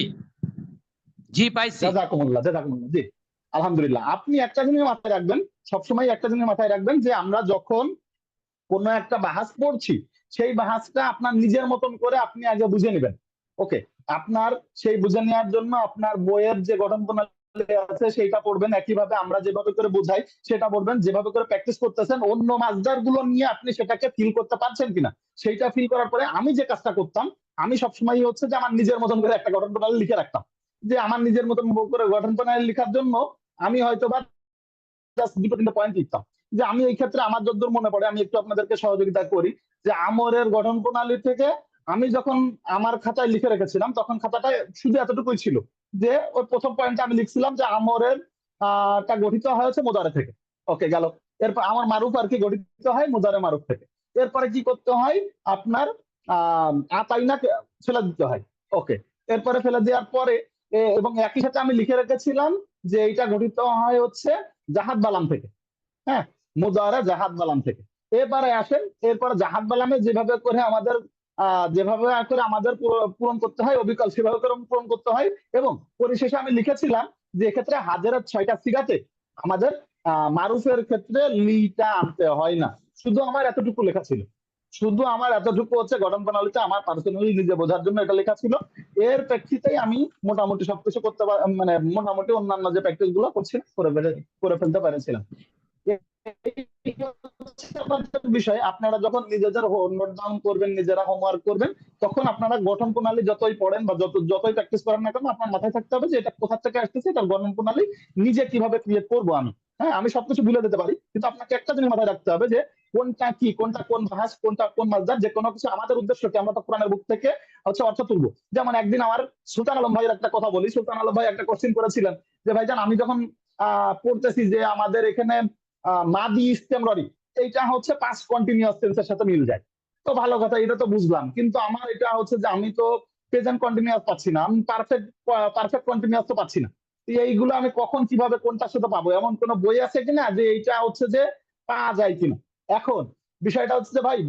জি পাইছি। জাযাকুমুল্লাহ জি আলহামদুলিল্লাহ। আপনি একটা জিনিস মাথায় রাখবেন, সবসময় একটা জিনিস মাথায় রাখবেন যে আমরা যখন কোনো একটা বাহাস পড়ছি, সেই বাহাসটা আপনার নিজের মতন করে আপনি আগে বুঝে নেবেন। ওকে, আপনার সেই বুঝে নেওয়ার জন্য আপনার বইয়ের যে গঠন প্রণালী আছে সেইটা পড়বেন, একইভাবে আমরা যেভাবে করে বোঝাই সেটা পড়বেন, যেভাবে করে প্র্যাকটিস করতেছেন অন্য মাসদার গুলো নিয়ে আপনি সেটাকে ফিল করতে পারছেন কিনা সেইটা ফিল করার পরে আমি যে কাজটা করতাম, আমি সবসময় হচ্ছে যে আমার নিজের মতন করে একটা গঠন প্রণালী লিখে রাখতাম। যে আমার নিজের মতন করে গঠন প্রণালী লেখার জন্য আমি হয়তো বা জাস্ট দুটো তিনটা পয়েন্ট লিখতাম। যে আমি এই ক্ষেত্রে আমার যতদূর মনে পড়ে আমি একটু আপনাদেরকে সহযোগিতা করি, যে আমরের গঠন প্রণালী থেকে আমি যখন আমার খাতায় লিখে রেখেছিলাম তখন খাতাটায় শুধু এতটুকুই ছিল যে ওই প্রথম পয়েন্টটা আমি লিখছিলাম যে আমরের টা গঠিত হয়েছে মুদারে থেকে। ওকে গেল। এরপর আমার মারুফ আর কি গঠিত হয় মুদারে মারুফ থেকে। এরপরে কি করতে হয় আপনার আতাইনা ফেলে দিতে হয়। ওকে, এরপরে ফেলে দেওয়ার পরে এবং একই সাথে আমি লিখে রেখেছিলাম যে এটা গঠিত হয় হচ্ছে জাহাদ বালাম থেকে। হ্যাঁ, মুদারা জাহাদ বালাম থেকে। এরপরে আসেন, এরপরে জাহাদ বালামে যেভাবে করে আমাদের পূরণ করতে হয় অবিকল সেভাবে করে পূরণ করতে হয়। এবং পরিশেষে আমি লিখেছিলাম যে এক্ষেত্রে হাজারের 6টা সিগাতে আমাদের মারুফের ক্ষেত্রে লিটা আনতে হয় না। শুধু আমার এতটুকু লেখা ছিল, শুধু আমার এতটুকু হচ্ছে গঠন প্রণালীতে আমার পার্সোনালি নিজে বোঝার জন্য এটা লেখা ছিল। এর প্রেক্ষিতেই আমি মোটামুটি সবকিছু করতে মানে মোটামুটি অন্যান্য যে প্র্যাকটিস গুলো করছি করে ফেলতে পেরেছিলাম। বিষয় আপনারা যখন নিজেদের নোট ডাউন করবেন, নিজেরা হোমওয়ার্ক করবেন, তখন আপনারা গঠন প্রণালী যতই পড়েন বা যতই প্র্যাকটিস করেন না কেন, আপনার মাথায় থাকতে হবে যে এটা কোথা থেকে আসতেছে, এটার গঠন প্রণালী নিজে কিভাবে ক্রিয়েট করবো আমি। হ্যাঁ, আমি সবকিছু ভুলে যেতে পারি, কিন্তু আপনাকে একটা জিনিস মাথায় রাখতে হবে যে কোনটা কি, কোনটা কোন ভাস, কোনটা কোন মাসদার, যে কোনো কিছু আমাদের উদ্দেশ্য কি, আমরা তো কোরআনের বুক থেকে হচ্ছে অর্থ তুলবো। যেমন একদিন আমার সুলতান আলম ভাইয়ের একটা কথা বলি, সুলতান আলম ভাই একটা কোশ্চেন করেছিলেন যে ভাইজান আমি যখন পড়তেছি যে আমাদের এখানে মাদি ইস্তেমরারি এইটা হচ্ছে পাস্ট কন্টিনিউয়াস টেন্সের সাথে মিল যায়, তো ভালো কথা, এটা তো বুঝলাম, কিন্তু আমার এটা হচ্ছে যে আমি তো প্রেজেন্ট কন্টিনিউয়াস পাচ্ছি না, আমি পারফেক্ট কন্টিনিউয়াস তো পাচ্ছি না। এইগুলো আমি কখন কিভাবে কোনটার সাথে পাবো, এমন কোন বই আছে কিনা যে এইটা হচ্ছে যে পাওয়া যায় কিনা। এখন বিষয়টা হচ্ছে যে ভাই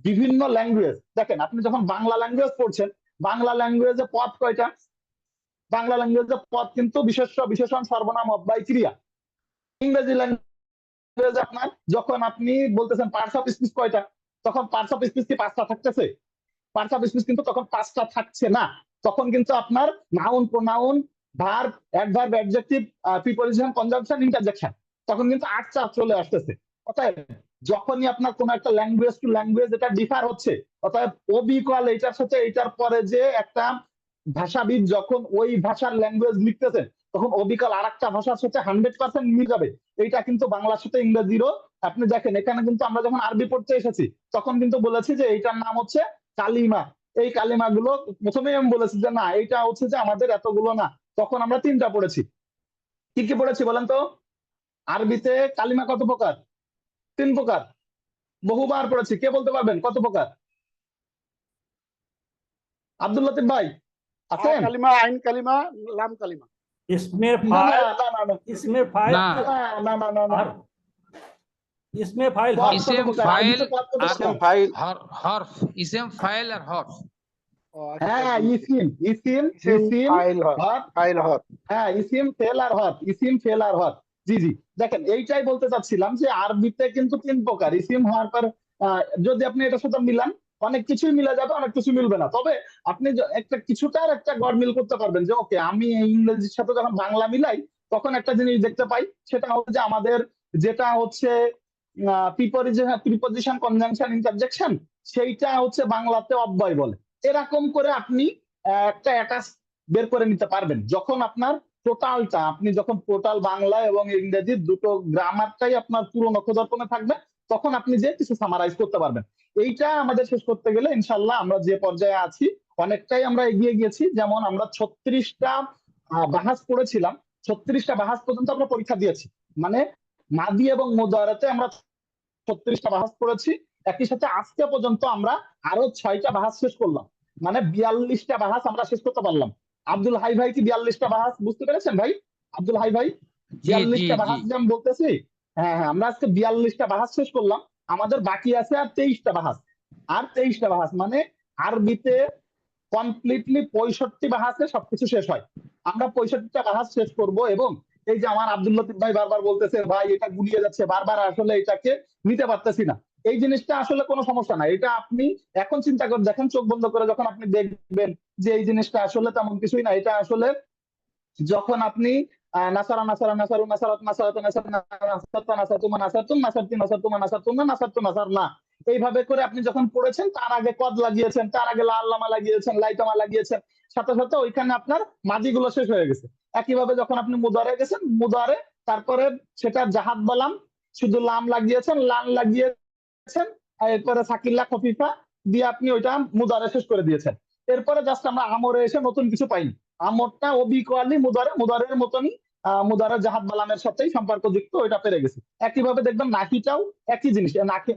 বিভিন্ন ল্যাঙ্গুয়েজ, দেখেন আপনি যখন বাংলা ল্যাঙ্গুয়েজ পড়ছেন, বাংলা ল্যাঙ্গুয়েজে পদ কয়টা? বাংলা ল্যাঙ্গুয়েজে পদ কিন্তু বিশেষ্য, বিশেষণ, সর্বনাম, অব্যয়, ক্রিয়া। ইংরেজি ল্যাঙ্গুয়েজে আপনার যখন আপনি বলতেছেন পার্টস অফ স্পিচ কয়টা, তখন পার্টস অফ স্পিচ কি 5টা থাকতেছে? পার্টস অফ স্পিচ কিন্তু তখন 5টা থাকছে না। তখন কিন্তু আপনার noun, pronoun, verb, adverb, adjective, preposition, conjunction, interjection, তখন কিন্তু 8টা চলে আসতেছে। অতএব যখনই আপনার কোন একটা ল্যাঙ্গুয়েজ টু ল্যাঙ্গুয়েজ এটা ডিফার হচ্ছে, অতএব ওবি ইকুয়াল এইটার সাথে এইটার পরে যে একটা ভাষাবিদ যখন ওই ভাষার ল্যাঙ্গুয়েজ লিখতেছেন, তখন অবিকল আর একটা ভাষার সাথে 100% মিল যাবে। এইটা কিন্তু বাংলার সাথে ইংরেজিরও। আপনি দেখেন এখানে কিন্তু আমরা যখন আরবি পড়তে এসেছি তখন কিন্তু বলেছি যে এইটার নাম হচ্ছে কালিমা। এই কালিমাগুলো প্রথমেই আমি বলেছি যে না এইটা হচ্ছে যে আমাদের এতগুলো না, তখন আমরা 3টা পড়েছি। কি কি পড়েছি বলেন তো? আরবিতে কালিমা কত প্রকার? 3 প্রকার। বহুবার পড়েছি। কে বলতে পারবেন কত প্রকার? আব্দুল লতিফ ভাই আছেন? কালিমা, আইন কালিমা, লাম কালিমা। इसमें না फाइल না না না इसमें फाइल না। না না না না। हर- इसमें फाइल পদ हर- কত ইসেম, প্রকার? ফাইল আরবিতে পদ কত আর প্রকার? ফাইল হরফ। ইসেম, ফাইল আর হরফ। হ্যাঁ, eSIM eSIM eSIM, eSIM file, হরফ। হরফ। ফাইল হর। হ্যাঁ, ইসিম, ফেল আর হরফ। ইসিম, ফেল আর হরফ। জি জি, দেখেন এইটাই বলতে চাচ্ছিলাম যে আরবিতে কিন্তু 3 প্রকার ইসিম, হরফ আর যদি আপনি এটার সাথে মিলান অনেক কিছুই মিলা যাবে, অনেক কিছু মিলবে না। তবে আপনি একটা কিছুটার একটা গড়মিল করতে পারবেন যে ওকে আমি এই ইংরেজির সাথে যখন বাংলা মিলাই তখন একটা জিনিস দেখতে পাই, সেটা হচ্ছে যে আমাদের যেটা হচ্ছে প্রিপজিশন, কনজাংশন, ইন্টারজেকশন, সেইটা হচ্ছে বাংলাতে অব্যয় বলে। এরকম করে আপনি একটা অ্যাটাচ বের করে নিতে পারবেন যখন আপনার টোটালটা, আপনি যখন টোটাল বাংলা এবং ইংরেজি দুটো গ্রামারটাই আপনার পুরো নখদর্পণে থাকবে, তখন আপনি যে কিছু সামারাইজ করতে পারবেন। এইটা আমাদের শেষ করতে গেলে ইনশাল্লাহ আমরা যে পর্যায়ে আছি অনেকটাই আমরা এগিয়ে গিয়েছি। যেমন আমরা 36টা বাহাস পড়েছিলাম, 36টা বাহাস পর্যন্ত আমরা পরীক্ষা দিয়েছি। মানে মাদি এবং মুদারাতে আমরা 36টা বাহাস পড়েছি। একই সাথে আজকে পর্যন্ত আমরা আরো 6টা বাহাস শেষ করলাম, মানে 42টা বাহাস আমরা শেষ করতে পারলাম। আব্দুল হাই ভাই কি 42টা বাহাস বুঝতে পেরেছেন ভাই? আব্দুল হাই ভাই, জি জি 42টা জি। বাহাস যে আমি বলতেছি, হ্যাঁ হ্যাঁ, আমরা আজকে 42টা বাহাস শেষ করলাম। আমাদের বাকি আছে আর 23টা বাহাস। আর 23টা বাহাস মানে আরবিতে কমপ্লিটলি 65 বাহাসে সবকিছু শেষ হয়। আমরা 65টা বাহাস শেষ করব। এবং এই যে আমার আব্দুল লতিফ ভাই বারবার বলতেছে ভাই এটা গুলিয়ে যাচ্ছে বারবার, আসলে এটাকে নিতে পারতেছি না। এই জিনিসটা আসলে কোনো সমস্যা না। এটা আপনি এখন চিন্তা করে দেখেন, চোখ বন্ধ করে যখন আপনি দেখবেন যে এই জিনিসটা আসলে তেমন কিছুই না। এটা আসলে যখন আপনি নাসারা নাসারা নাসারু নাসারাত নাসারাতু নাসার নাসারতা নাসারতুমা নাসারতুম নাসারতি নাসারতুমা নাসারতুমা নাসারতু নাসার না, এইভাবে করে আপনি যখন পড়েছেন তার আগে কদ লাগিয়েছেন, তার আগে লাল্লামা লাগিয়েছেন, লাইতামা লাগিয়েছেন, সাথে সাথে ওইখানে আপনার মাদিগুলো শেষ হয়ে গেছে। একইভাবে যখন আপনি মুদারে গেছেন, মুদারে তারপরে সেটা জাহাদ বলাম, শুধু লাম লাগিয়েছেন, লান লাগিয়েছেন, আর এরপরে সাকিল্লা খফিফা দিয়ে আপনি ওইটা মুদারে শেষ করে দিয়েছেন। এরপরে জাস্ট আমরা আমরে এসে নতুন কিছু পাইনি। আমরটা অবিকোয়ালি মুদারে, মুদারের মতনই মুদারের জাহাদ বালামের সাথেই সম্পর্কযুক্ত, ওইটা পেরে গেছে। একইভাবে দেখবেন নাহিটাও একই জিনিস,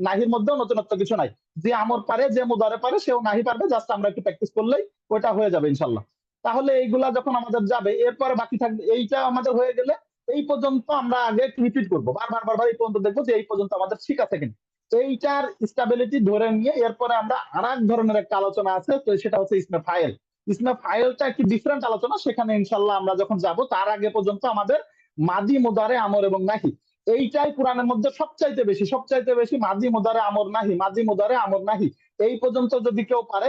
নাহির মধ্যেও নতুনত্ব কিছু নাই। যে আমর পারে, যে মুদারে পারে সেও নাহি পারবে, জাস্ট আমরা একটু প্র্যাকটিস করলেই ওইটা হয়ে যাবে ইনশাল্লাহ। তাহলে এইগুলা যখন আমাদের যাবে এরপরে বাকি থাকবে, এইটা আমাদের হয়ে গেলে এই পর্যন্ত আমরা আগে রিপিট করবো বারবার বারবার, এই পর্যন্ত দেখবো যে এই পর্যন্ত আমাদের ঠিক আছে কিনা। এইটার স্টেবিলিটি ধরে নিয়ে এরপরে আমরা আর এক ধরনের একটা আলোচনা আছে, তো সেটা হচ্ছে ইসমে ফাইল। ইসমে ফাইলটা একটি ডিফারেন্ট আলোচনা, সেখানে ইনশাল্লাহ আমরা যখন যাব তার আগে পর্যন্ত আমাদের মাদি, মুদারে, আমর এবং নাহি, এইটাই কোরআনের মধ্যে সবচাইতে বেশি মাদি, মুদারে, আমর, নাহি, মাদি, মুদারে, আমর, নাহি, এই পর্যন্ত যদি কেউ পারে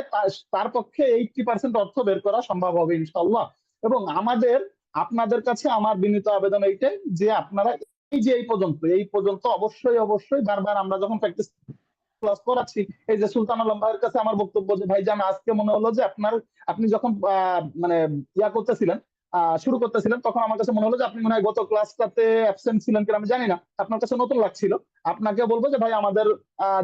তার পক্ষে 80% অর্থ বের করা সম্ভব হবে ইনশাল্লাহ। এবং আপনাদের কাছে আমার বিনীত আবেদন এইটাই যে আপনারা এই যে এই পর্যন্ত অবশ্যই বারবার আমরা যখন প্র্যাকটিস ক্লাস করাচ্ছি, এই যে সুলতান আলম ভাইয়ের কাছে আমার বক্তব্য যে ভাইজান আজকে মনে হলো যে আপনি যখন মানে শুরু করতেছিলেন তখন আমার কাছে মনে হলো যে আপনি মনে হয় গত ক্লাসটাতে অ্যাবসেন্ট ছিলেন কিনা আমি জানি না, আপনার কাছে নতুন লাগছিল। আপনাকে বলবো যে ভাই আমাদের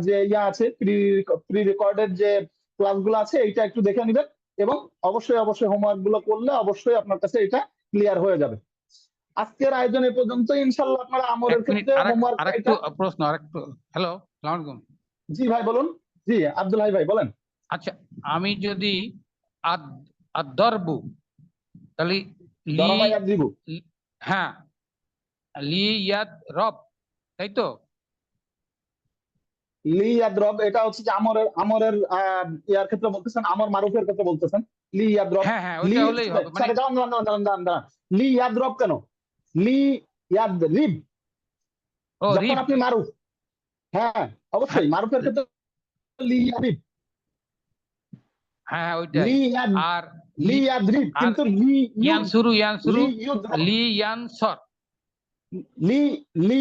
যে আছে প্রি রেকর্ডেড যে ক্লাসগুলো আছে এইটা একটু দেখে নিবেন, এবং অবশ্যই হোমওয়ার্ক গুলো করলে অবশ্যই আপনার কাছে এটা ক্লিয়ার হয়ে যাবে। আজকের আয়োজন এ পর্যন্ত। ইনশাল্লাহ আপনারা আমরের ক্ষেত্রে হোমওয়ার্ক আরেকটু প্রশ্ন, আরেকটু। হ্যালো, আসসালামু আলাইকুম। জি ভাই বলুন। জি আব্দুল হাই ভাই বলেন। আচ্ছা, আমি যদি আদ-দরবু, তাহলে লি, দরবাই আদ্রিবু। হ্যাঁ, লি ইয়াদ রব, তাই তো? লি ইয়াদরব এটা হচ্ছে যে আমরের ইয়ার ক্ষেত্রে বলতেছেন, আমর মারুফের ক্ষেত্রে বলতেছেন। লি ইয়াদরব হ্যাঁ হ্যাঁ লি ওইটা হলেই হবে, মানে সরি দাঁড়ান লি ইয়াদরব কেন লি ইয়াদরিব ও যখন রিব। আপনি মারুফ, হ্যাঁ অবশ্যই মারুফের ক্ষেত্রে লি ইয়াদরিব হ্যাঁ ওইটাই। লি ইয়াদ আর লি ইয়াদরিব আর কিন্তু লি ইয়ানসুরু ইয়ানসুরু লি ইউদরব লি ইয়ানসর। লি লি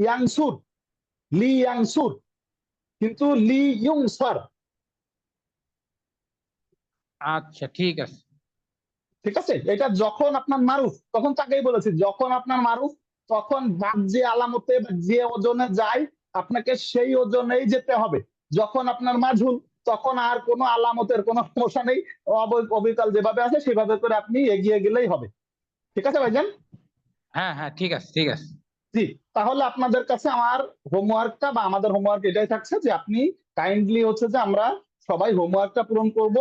ইয়াংসুর লি ইয়াংসুর কিন্তু লি ইউংসার। আচ্ছা ঠিক আছে। ঠিক আছে, এটা যখন আপনার মারুফ তখন তাকেই বলেছি, যখন আপনার মারুফ তখন বাদ যে আলামতে বা যে ওজনে যায় আপনাকে সেই ওজনেই যেতে হবে। যখন আপনার মাজহুল তখন আর কোনো আলামতের কোনো সমস্যা নেই, অবিকল যেভাবে আছে সেভাবে করে আপনি এগিয়ে গেলেই হবে। ঠিক আছে ভাইজান? হ্যাঁ হ্যাঁ ঠিক আছে ঠিক আছে। জি, তাহলে আপনাদের কাছে আমার হোমওয়ার্কটা বা আমাদের হোমওয়ার্ক এটাই থাকছে যে আপনি কাইন্ডলি হচ্ছে যে আমরা সবাই হোমওয়ার্কটা পূরণ করব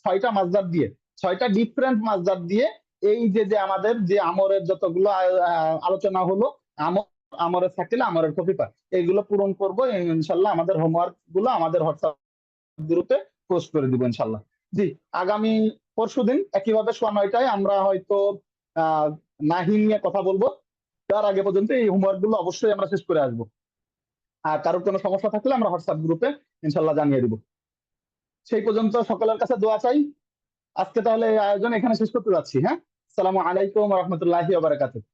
6টা মাসদার দিয়ে, 6টা ডিফারেন্ট মাসদার দিয়ে। এই যে আমাদের যে আমরের যতগুলো আলোচনা হলো, আমরের সাকিলা, আমরের খফিফা, এইগুলো পূরণ করব ইনশাল্লাহ। আমাদের হোমওয়ার্ক গুলো আমাদের হোয়াটসঅ্যাপ গ্রুপে পোস্ট করে দিব ইনশাল্লাহ। জি, আগামী পরশুদিন একইভাবে সোয়া 9টায় আমরা হয়তো নাহি নিয়ে কথা বলবো। তার আগে পর্যন্ত এই হোমওয়ার্ক গুলো অবশ্যই আমরা শেষ করে আসবো। আর কারোর কোনো সমস্যা থাকলে আমরা হোয়াটসঅ্যাপ গ্রুপে ইনশাল্লাহ জানিয়ে দিব। সেই পর্যন্ত সকলের কাছে দোয়া চাই। আজকে তাহলে এই আয়োজন এখানে শেষ করতে যাচ্ছি। হ্যাঁ, আসসালামু আলাইকুম ওয়া রাহমাতুল্লাহি ওয়া বারাকাতুহু।